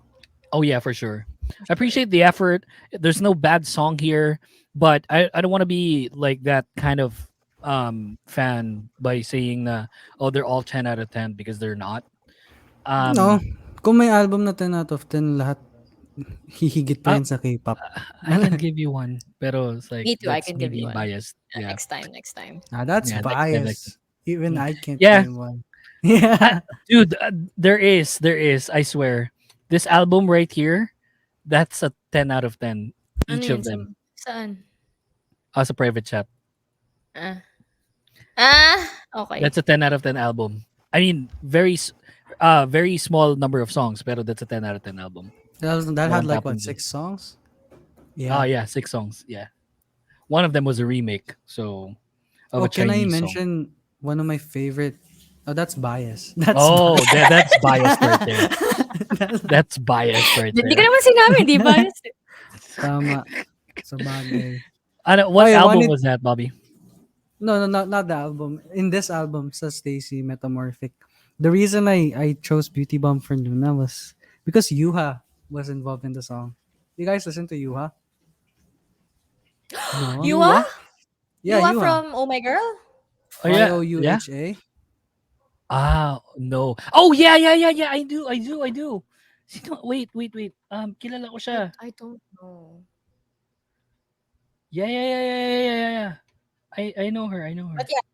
[SPEAKER 3] Oh yeah, for sure. I appreciate the effort. There's no bad song here, but I don't want to be like that kind of fan by saying oh they're all 10 out of 10 because they're not.
[SPEAKER 4] No,
[SPEAKER 3] Um
[SPEAKER 4] kung may album na 10 out of 10 lahat, hihigit pa
[SPEAKER 3] I,
[SPEAKER 4] yan sa K-pop.
[SPEAKER 3] I can give you one, pero it's like
[SPEAKER 5] Me too. I
[SPEAKER 3] that's
[SPEAKER 5] can give you
[SPEAKER 3] maybe
[SPEAKER 5] one.
[SPEAKER 3] biased.
[SPEAKER 5] Yeah,
[SPEAKER 3] Yeah.
[SPEAKER 5] next time. Next time.
[SPEAKER 4] That's
[SPEAKER 3] Yeah, next time, next time.
[SPEAKER 4] bias. Even
[SPEAKER 3] Mm.
[SPEAKER 4] I can't
[SPEAKER 3] Yeah,
[SPEAKER 4] name one. Yeah.
[SPEAKER 3] dude, there is, I swear. This album right here, that's a 10 out of 10
[SPEAKER 5] Ano
[SPEAKER 3] each
[SPEAKER 5] yun?
[SPEAKER 3] of them.
[SPEAKER 5] Saan?
[SPEAKER 3] As a private chat.
[SPEAKER 5] Ah. Ah, okay.
[SPEAKER 3] That's a 10 out of 10 album. I mean, very small number of songs, pero that's a 10 out of 10 album.
[SPEAKER 4] That had
[SPEAKER 3] Walang
[SPEAKER 4] like what,
[SPEAKER 3] tapon dun.
[SPEAKER 4] 6 songs?
[SPEAKER 3] Oh
[SPEAKER 4] Yeah.
[SPEAKER 3] yeah, 6 songs. Yeah. One of them was a remake, so of
[SPEAKER 4] Oh,
[SPEAKER 3] a
[SPEAKER 4] can I
[SPEAKER 3] Chinese song.
[SPEAKER 4] mention one of my favorite Oh, that's bias. That's
[SPEAKER 3] Oh,
[SPEAKER 4] bias.
[SPEAKER 3] that's biased right there. That's biased right
[SPEAKER 5] Hindi ko
[SPEAKER 3] there.
[SPEAKER 5] naman sinabi, di ba?
[SPEAKER 4] Tama. Sa bagay.
[SPEAKER 3] What
[SPEAKER 4] Okay,
[SPEAKER 3] album
[SPEAKER 4] wanted
[SPEAKER 3] was that, Bobby?
[SPEAKER 4] no, no, not the album. In this album, sa Stacy Metamorphic. The reason I chose Beauty Bomb for Luna was because Yuha was involved in the song. You guys listen to Yuha? No.
[SPEAKER 5] You are?
[SPEAKER 3] Yuwa?
[SPEAKER 4] Yeah,
[SPEAKER 5] You are
[SPEAKER 4] Yuha.
[SPEAKER 5] from Oh My Girl?
[SPEAKER 3] Oh
[SPEAKER 4] Y
[SPEAKER 3] yeah,
[SPEAKER 4] O U
[SPEAKER 3] yeah.
[SPEAKER 4] H A.
[SPEAKER 3] Ah, no. Oh yeah, yeah, yeah, yeah. I do. Sino? Wait. Kilala ko siya.
[SPEAKER 5] I don't know.
[SPEAKER 3] Yeah. I know her. I know
[SPEAKER 5] But
[SPEAKER 3] her.
[SPEAKER 5] yeah,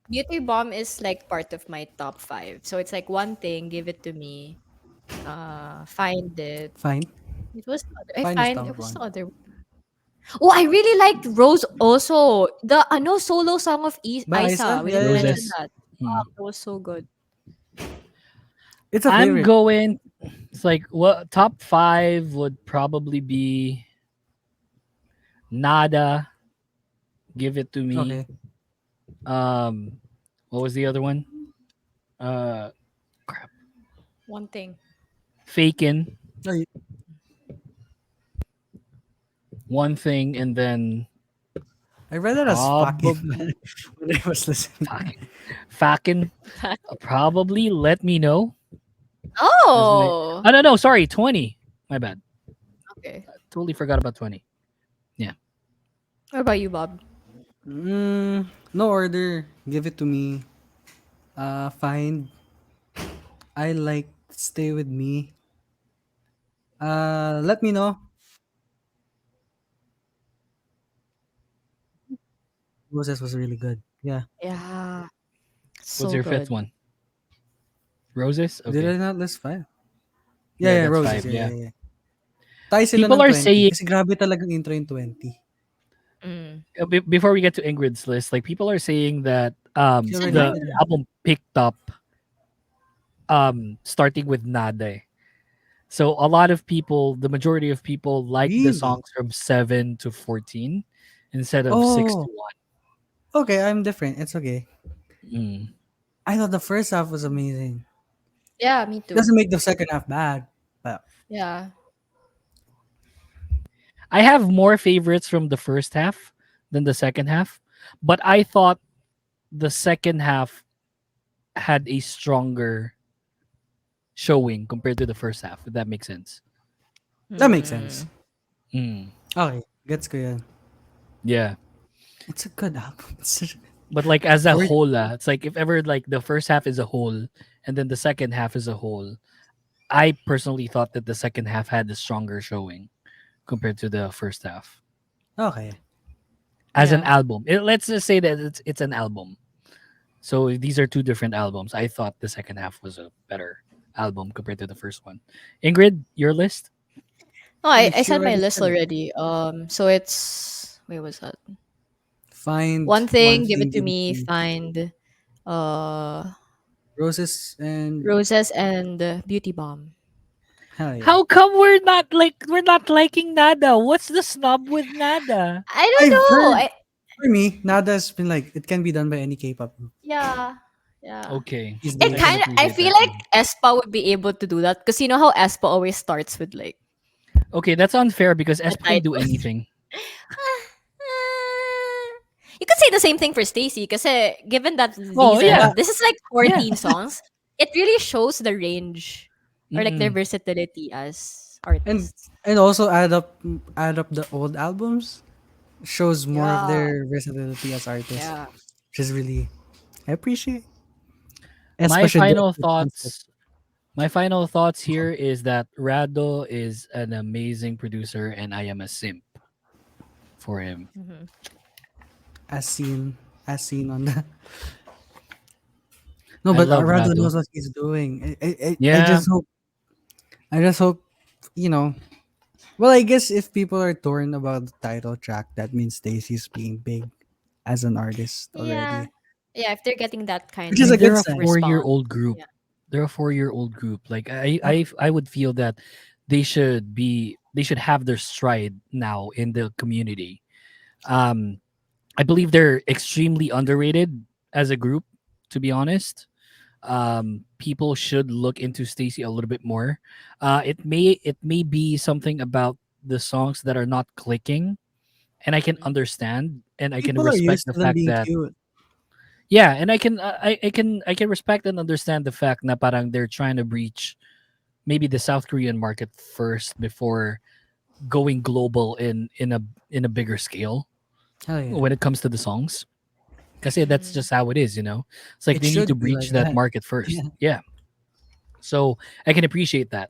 [SPEAKER 5] Beauty Bomb is like part of my top five. So it's like one thing, give it to me. Find it.
[SPEAKER 4] Fine.
[SPEAKER 5] It was I
[SPEAKER 4] Fine is
[SPEAKER 5] find
[SPEAKER 4] top
[SPEAKER 5] it was
[SPEAKER 4] one.
[SPEAKER 5] the other. Oh, I really liked Rose also. The solo song of
[SPEAKER 4] By
[SPEAKER 5] Isa.
[SPEAKER 4] Isa?
[SPEAKER 5] We
[SPEAKER 4] Yeah,
[SPEAKER 5] didn't
[SPEAKER 4] yeah, yeah.
[SPEAKER 5] mention
[SPEAKER 3] Roses.
[SPEAKER 5] that.
[SPEAKER 3] Hmm.
[SPEAKER 5] It was so good.
[SPEAKER 4] It's a
[SPEAKER 3] I'm
[SPEAKER 4] favorite.
[SPEAKER 3] going. It's like what top five would probably be Nada. Give it to me.
[SPEAKER 4] Okay.
[SPEAKER 3] Um, what was the other one? Uh, crap.
[SPEAKER 5] One thing.
[SPEAKER 3] Fakin.
[SPEAKER 4] Oh,
[SPEAKER 3] One thing, and then
[SPEAKER 4] I read it as fucking
[SPEAKER 3] probably
[SPEAKER 4] when I was listening.
[SPEAKER 3] Fakin. Probably let me know. As my,
[SPEAKER 5] Oh.
[SPEAKER 3] oh no, sorry, 20. My bad.
[SPEAKER 5] Okay.
[SPEAKER 3] Totally forgot about 20. Yeah.
[SPEAKER 5] What about you, Bob?
[SPEAKER 4] No order. Give it to me. Find. I like stay with me. Let me know. Roses was really good. Yeah.
[SPEAKER 5] Yeah.
[SPEAKER 3] What's
[SPEAKER 5] So
[SPEAKER 3] your fifth
[SPEAKER 5] good.
[SPEAKER 3] one? Roses?
[SPEAKER 4] Did I
[SPEAKER 3] Okay.
[SPEAKER 4] not list five?
[SPEAKER 3] Yeah,
[SPEAKER 4] Yeah,
[SPEAKER 3] that's
[SPEAKER 4] Roses.
[SPEAKER 3] five.
[SPEAKER 4] Yeah,
[SPEAKER 3] Yeah.
[SPEAKER 4] yeah, yeah. Tayo sila
[SPEAKER 3] People
[SPEAKER 4] ng
[SPEAKER 3] are
[SPEAKER 4] 20.
[SPEAKER 3] saying
[SPEAKER 4] Kasi grabe talagang intro yung 20.
[SPEAKER 5] Mm.
[SPEAKER 3] before we get to Ingrid's list, like people are saying that
[SPEAKER 4] She
[SPEAKER 5] Said
[SPEAKER 4] already
[SPEAKER 3] the
[SPEAKER 4] did.
[SPEAKER 5] Nada.
[SPEAKER 3] album picked up starting with Nada. So a lot of people, the majority of people like the
[SPEAKER 4] Really?
[SPEAKER 3] songs from 7 to 14 instead of 6 to
[SPEAKER 4] Oh, okay. I'm different. It's okay.
[SPEAKER 3] 1.
[SPEAKER 4] I thought the first half was amazing.
[SPEAKER 5] Yeah, me too.
[SPEAKER 4] Doesn't make the second half bad. But
[SPEAKER 5] Yeah.
[SPEAKER 3] I have more favorites from the first half than the second half, but I thought the second half had a stronger showing compared to the first half, if that makes sense.
[SPEAKER 4] that makes sense.
[SPEAKER 5] Mm.
[SPEAKER 3] Mm,
[SPEAKER 4] Okay. Gets ko yan.
[SPEAKER 3] yeah.
[SPEAKER 4] It's a good album. It's such,
[SPEAKER 3] But like as a
[SPEAKER 4] or,
[SPEAKER 3] whole, it's like if ever like the first half is a whole and then the second half is a whole, I personally thought that the second half had a stronger showing compared to the first half
[SPEAKER 4] okay.
[SPEAKER 3] as an
[SPEAKER 5] Yeah.
[SPEAKER 3] album. Let's just say that it's an album. So these are two different albums. I thought the second half was a better album compared to the first one. Ingrid, your list?
[SPEAKER 5] No, I
[SPEAKER 4] She
[SPEAKER 5] said my
[SPEAKER 4] already
[SPEAKER 5] list
[SPEAKER 4] said it.
[SPEAKER 5] already. So it's wait, what's that?
[SPEAKER 4] Find
[SPEAKER 5] One
[SPEAKER 4] one
[SPEAKER 5] thing, give
[SPEAKER 4] thing,
[SPEAKER 5] it to
[SPEAKER 4] give it to
[SPEAKER 5] me.
[SPEAKER 4] me.
[SPEAKER 5] Find uh
[SPEAKER 4] Roses and
[SPEAKER 5] Roses and Beauty Bomb.
[SPEAKER 4] hell yeah.
[SPEAKER 3] How come we're not liking Nada? What's the snub with Nada?
[SPEAKER 5] I don't
[SPEAKER 4] I've
[SPEAKER 5] know.
[SPEAKER 4] heard for me, Nada's been like it can be done by any K-pop group
[SPEAKER 5] Yeah. Yeah.
[SPEAKER 3] Okay,
[SPEAKER 4] these
[SPEAKER 5] It
[SPEAKER 3] I can
[SPEAKER 4] days.
[SPEAKER 5] kind of I
[SPEAKER 3] appreciate
[SPEAKER 5] feel
[SPEAKER 3] that.
[SPEAKER 5] like Espa would be able to do that because you know how Espa always starts with like
[SPEAKER 3] Okay, that's unfair because
[SPEAKER 5] the
[SPEAKER 3] Espa can do
[SPEAKER 5] title.
[SPEAKER 3] anything.
[SPEAKER 5] You could say the same thing for Stacy because given that
[SPEAKER 3] Oh yeah,
[SPEAKER 5] this is like
[SPEAKER 3] yeah.
[SPEAKER 5] 14 songs, it really shows the range or like their
[SPEAKER 3] Mm-mm.
[SPEAKER 5] versatility as
[SPEAKER 4] And
[SPEAKER 5] artists.
[SPEAKER 4] also add up the old albums shows more of
[SPEAKER 5] Yeah,
[SPEAKER 4] their versatility as artists,
[SPEAKER 5] yeah.
[SPEAKER 4] which is really I appreciate.
[SPEAKER 3] My
[SPEAKER 4] Especially the
[SPEAKER 3] final
[SPEAKER 4] concept.
[SPEAKER 3] thoughts. My final thoughts here is that Rado is an amazing producer, and I am a simp for him.
[SPEAKER 5] Mhm.
[SPEAKER 4] As seen on the no,
[SPEAKER 3] I
[SPEAKER 4] but
[SPEAKER 3] love
[SPEAKER 4] Arado
[SPEAKER 3] Rado.
[SPEAKER 4] knows what he's doing.
[SPEAKER 3] Yeah,
[SPEAKER 4] I just hope you know. Well, I guess if people are torn about the title track, that means Stacy's being big as an artist
[SPEAKER 5] Yeah.
[SPEAKER 4] already,
[SPEAKER 5] Yeah, if they're getting that kind
[SPEAKER 4] which
[SPEAKER 3] I
[SPEAKER 4] is
[SPEAKER 5] of
[SPEAKER 4] a
[SPEAKER 3] mean
[SPEAKER 4] good
[SPEAKER 3] they're a
[SPEAKER 4] sign.
[SPEAKER 5] response.
[SPEAKER 3] 4-year-old group.
[SPEAKER 5] Yeah.
[SPEAKER 3] They're a 4-year-old group. Like I would feel that they should have their stride now in the community. I believe they're extremely underrated as a group, to be honest. people should look into Stacy a little bit more. It may be something about the songs that are not clicking, and I can understand and I can
[SPEAKER 4] People are
[SPEAKER 3] respect
[SPEAKER 4] used
[SPEAKER 3] the
[SPEAKER 4] to them
[SPEAKER 3] fact
[SPEAKER 4] being
[SPEAKER 3] that
[SPEAKER 4] cute.
[SPEAKER 3] yeah, and I can respect and understand the fact na parang they're trying to breach maybe the South Korean market first before going global in a bigger scale
[SPEAKER 4] Hell yeah.
[SPEAKER 3] when it comes to the songs. Because that's just how it is, you know. It's like
[SPEAKER 4] It
[SPEAKER 3] they need to
[SPEAKER 4] should be
[SPEAKER 3] breach
[SPEAKER 4] like
[SPEAKER 3] that
[SPEAKER 4] that.
[SPEAKER 3] market first.
[SPEAKER 4] Yeah.
[SPEAKER 3] Yeah. So I can appreciate that.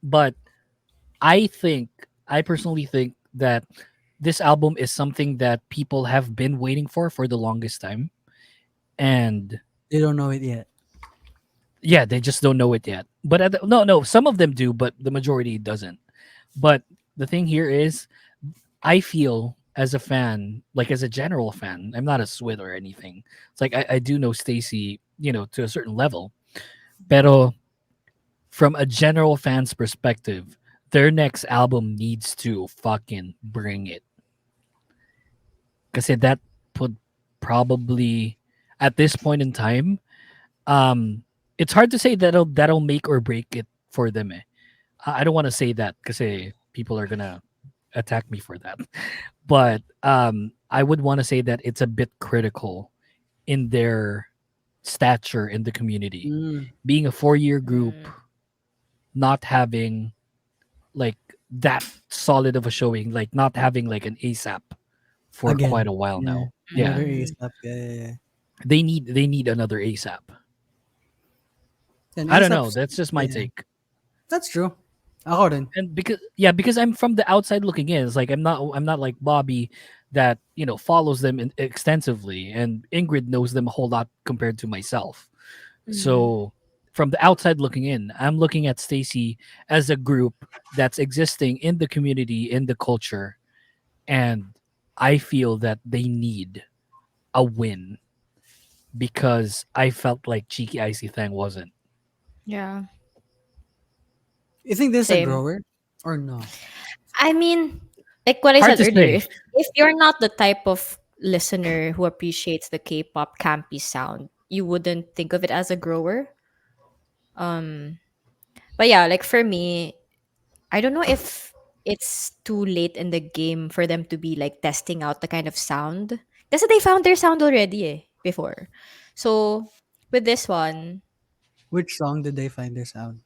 [SPEAKER 3] But I personally think that this album is something that people have been waiting for the longest time. And
[SPEAKER 4] They don't know it yet.
[SPEAKER 3] yeah, they just don't know it yet. But no, some of them do, but the majority doesn't. But the thing here is, I feel as a fan, like as a general fan, I'm not a SWIT or anything. It's like I do know Stacy, to a certain level. Pero from a general fan's perspective, their next album needs to fucking bring it. Because that would probably, at this point in time, um, it's hard to say that'll make or break it for them. I don't want to say that because people are gonna attack me for that. But I would want to say that it's a bit critical in their stature in the community.
[SPEAKER 4] Mm.
[SPEAKER 3] Being a 4-year group,
[SPEAKER 5] Mm.
[SPEAKER 3] not having like that solid of a showing, like not having like an ASAP for quite
[SPEAKER 4] Again.
[SPEAKER 3] a while
[SPEAKER 4] Yeah.
[SPEAKER 3] now. Yeah,
[SPEAKER 4] Another
[SPEAKER 5] Mm.
[SPEAKER 4] ASAP. Yeah, yeah, yeah.
[SPEAKER 3] they need another ASAP.
[SPEAKER 4] And
[SPEAKER 3] I don't know.
[SPEAKER 4] ASAP's,
[SPEAKER 3] That's just my
[SPEAKER 4] yeah.
[SPEAKER 3] take.
[SPEAKER 4] That's true. Ako rin.
[SPEAKER 3] And because I'm from the outside looking in, it's like I'm not like Bobby that follows them extensively, and Ingrid knows them a whole lot compared to myself.
[SPEAKER 5] Mm.
[SPEAKER 3] So from the outside looking in, I'm looking at Stacy as a group that's existing in the community, in the culture, and I feel that they need a win because I felt like Cheeky Icy Thang wasn't.
[SPEAKER 5] Yeah.
[SPEAKER 4] You think this is a
[SPEAKER 5] Same.
[SPEAKER 4] grower or no?
[SPEAKER 5] I mean, like what I
[SPEAKER 3] Hard
[SPEAKER 5] said
[SPEAKER 3] to
[SPEAKER 5] earlier,
[SPEAKER 3] say.
[SPEAKER 5] if you're not the type of listener who appreciates the K-pop campy sound, you wouldn't think of it as a grower. Um, but yeah, like for me, I don't know if it's too late in the game for them to be like testing out the kind of sound. Kasi they found their sound already before. So with this one,
[SPEAKER 4] Which song did they find this out?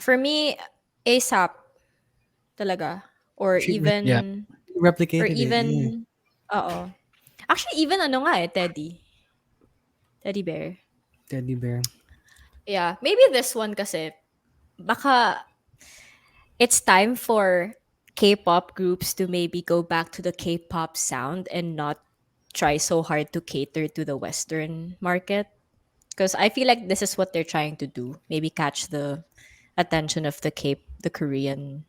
[SPEAKER 5] for me, ASAP talaga. Or
[SPEAKER 4] She re-
[SPEAKER 3] Yeah.
[SPEAKER 5] even, or
[SPEAKER 4] replicated it. Yeah.
[SPEAKER 5] even, oo. Actually, even ano nga Teddy. Teddy Bear.
[SPEAKER 4] Teddy bear.
[SPEAKER 5] Yeah, maybe this one kasi, baka it's time for K-pop groups to maybe go back to the K-pop sound and not try so hard to cater to the Western market. Because I feel like this is what they're trying to do. Maybe catch the attention of the Korean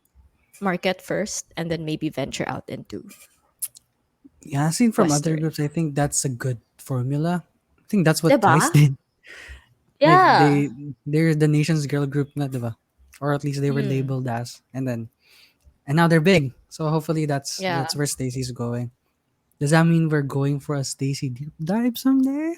[SPEAKER 5] market first, and then maybe venture out into
[SPEAKER 4] Yeah, seen from other
[SPEAKER 5] Western.
[SPEAKER 4] groups, I think that's a good formula. I think that's what
[SPEAKER 5] Diba?
[SPEAKER 4] Twice did. Like
[SPEAKER 5] Yeah.
[SPEAKER 4] they're the nation's girl group, na, diba? Or at least they were
[SPEAKER 5] Mm.
[SPEAKER 4] labeled as, and now they're big. So hopefully
[SPEAKER 5] Yeah.
[SPEAKER 4] that's where Stacy's going. Does that mean we're going for a Stacy deep dive someday?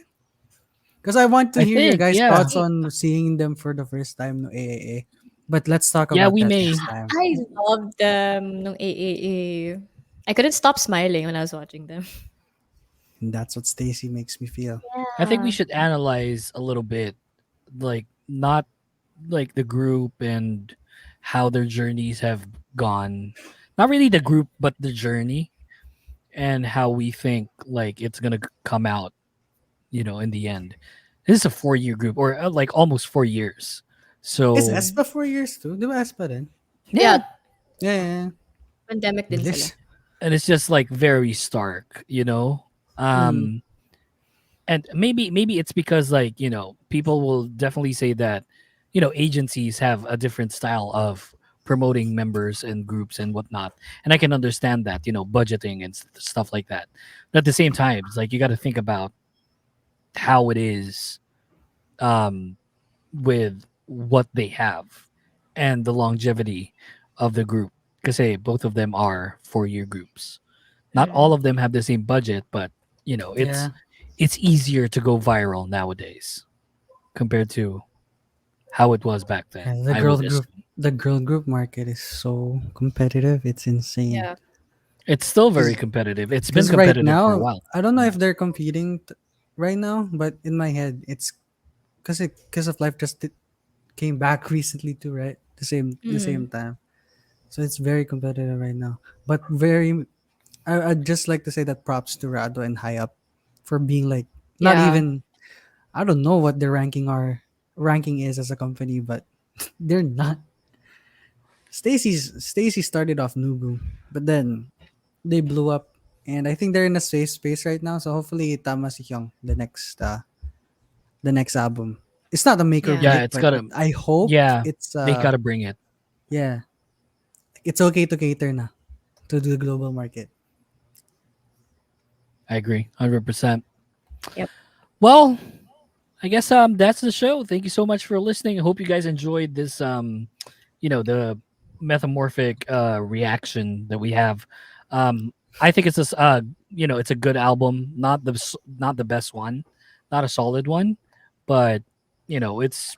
[SPEAKER 4] Because I want to
[SPEAKER 3] I
[SPEAKER 4] hear your
[SPEAKER 3] think,
[SPEAKER 4] guys'
[SPEAKER 3] yeah.
[SPEAKER 4] thoughts on seeing them for the first time no AAA. But let's talk
[SPEAKER 3] Yeah,
[SPEAKER 4] about
[SPEAKER 3] we
[SPEAKER 4] that
[SPEAKER 3] may.
[SPEAKER 4] next time.
[SPEAKER 5] I loved them nung AAA. I couldn't stop smiling when I was watching them.
[SPEAKER 4] And that's what Stacy makes me feel.
[SPEAKER 3] I think we
[SPEAKER 5] Yeah.
[SPEAKER 3] should analyze a little bit, like not like the group and how their journeys have gone. Not really the group, but the journey and how we think like it's gonna come out. In the end, this is a 4-year group or like almost 4 years.
[SPEAKER 4] Is
[SPEAKER 3] So
[SPEAKER 5] Mm.
[SPEAKER 4] Espa 4 years too? Di ba Espa din?
[SPEAKER 3] yeah,
[SPEAKER 5] Yeah,
[SPEAKER 4] Yeah, yeah, yeah.
[SPEAKER 5] pandemic din sila.
[SPEAKER 4] Bilis.
[SPEAKER 3] and it's just like very stark.
[SPEAKER 4] Mm.
[SPEAKER 3] Um, and maybe it's because like people will definitely say that agencies have a different style of promoting members and groups and whatnot, and I can understand that budgeting and stuff like that. But at the same time, it's like you got to think about how it is um with what they have and the longevity of the group, because both of them are 4-year groups. Not all
[SPEAKER 5] Mm.
[SPEAKER 3] of them have the same budget, but
[SPEAKER 4] Yeah.
[SPEAKER 3] it's easier to go viral nowadays. compared to how it was back then.
[SPEAKER 4] And
[SPEAKER 3] I would assume.
[SPEAKER 4] the girl group market is so competitive. It's insane.
[SPEAKER 5] Yeah.
[SPEAKER 3] It's still very
[SPEAKER 4] 'Cause-
[SPEAKER 3] competitive. It's been
[SPEAKER 4] Because right
[SPEAKER 3] competitive for a
[SPEAKER 4] now,
[SPEAKER 3] while.
[SPEAKER 4] I don't know if they're competing right now, but in my head, it's because of life just came back recently too, right? The same time. So it's very competitive right now. But I'd just like to say that props to Rado and High Up for being like not
[SPEAKER 5] Yeah.
[SPEAKER 4] even I don't know what their ranking is as a company, but they're not. Stacy started off Nugu, but then they blew up, and I think they're in a safe space right now. So hopefully, Tama Si Hyung, the next album. It's not a make or
[SPEAKER 5] Yeah.
[SPEAKER 3] Yeah,
[SPEAKER 4] break,
[SPEAKER 3] it's
[SPEAKER 4] but
[SPEAKER 3] gotta.
[SPEAKER 4] I hope
[SPEAKER 3] Yeah,
[SPEAKER 4] it's
[SPEAKER 3] they gotta bring it.
[SPEAKER 4] yeah, it's okay to cater na to the global market.
[SPEAKER 3] I agree, 100%.
[SPEAKER 5] Yep.
[SPEAKER 3] Well, I guess that's the show. Thank you so much for listening. I hope you guys enjoyed this the metamorphic reaction that we have. I think it's it's a good album, not the best one, not a solid one, but it's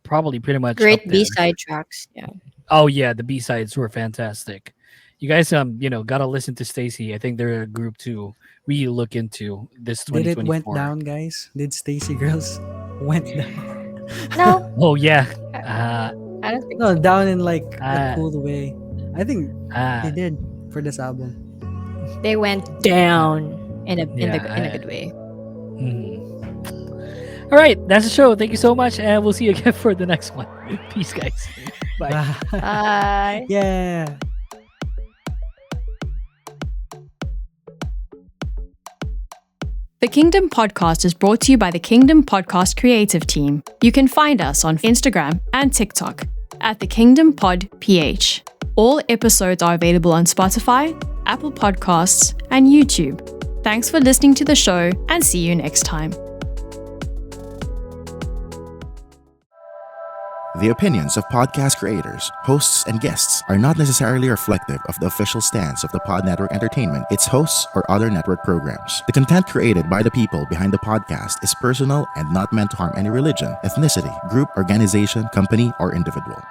[SPEAKER 3] probably pretty much up
[SPEAKER 5] Great
[SPEAKER 3] there.
[SPEAKER 5] B-side tracks. Yeah.
[SPEAKER 3] Oh yeah, the B-sides were fantastic. You guys gotta listen to Stacy. I think they're a group to really look into this
[SPEAKER 4] Did it went
[SPEAKER 3] 2024.
[SPEAKER 4] down, guys? Did Stacy Girls went down?
[SPEAKER 5] No,
[SPEAKER 3] Oh yeah.
[SPEAKER 5] I don't think
[SPEAKER 4] No,
[SPEAKER 5] so.
[SPEAKER 4] down in like
[SPEAKER 3] Uh,
[SPEAKER 4] a cool way. I think they
[SPEAKER 3] uh,
[SPEAKER 4] did for this album.
[SPEAKER 5] They went down in a
[SPEAKER 3] Yeah,
[SPEAKER 5] good way.
[SPEAKER 3] mhm. All right, that's the show. Thank you so much, and we'll see you again for the next one. Peace, guys. Bye.
[SPEAKER 5] Bye.
[SPEAKER 4] Yeah.
[SPEAKER 2] The Kingdom Podcast is brought to you by the Kingdom Podcast creative team. You can find us on Instagram and TikTok at the Kingdom Pod PH. All episodes are available on Spotify, Apple Podcasts, and YouTube. Thanks for listening to the show, and see you next time.
[SPEAKER 1] The opinions of podcast creators, hosts, and guests are not necessarily reflective of the official stance of the Pod Network Entertainment, its hosts, or other network programs. The content created by the people behind the podcast is personal and not meant to harm any religion, ethnicity, group, organization, company, or individual.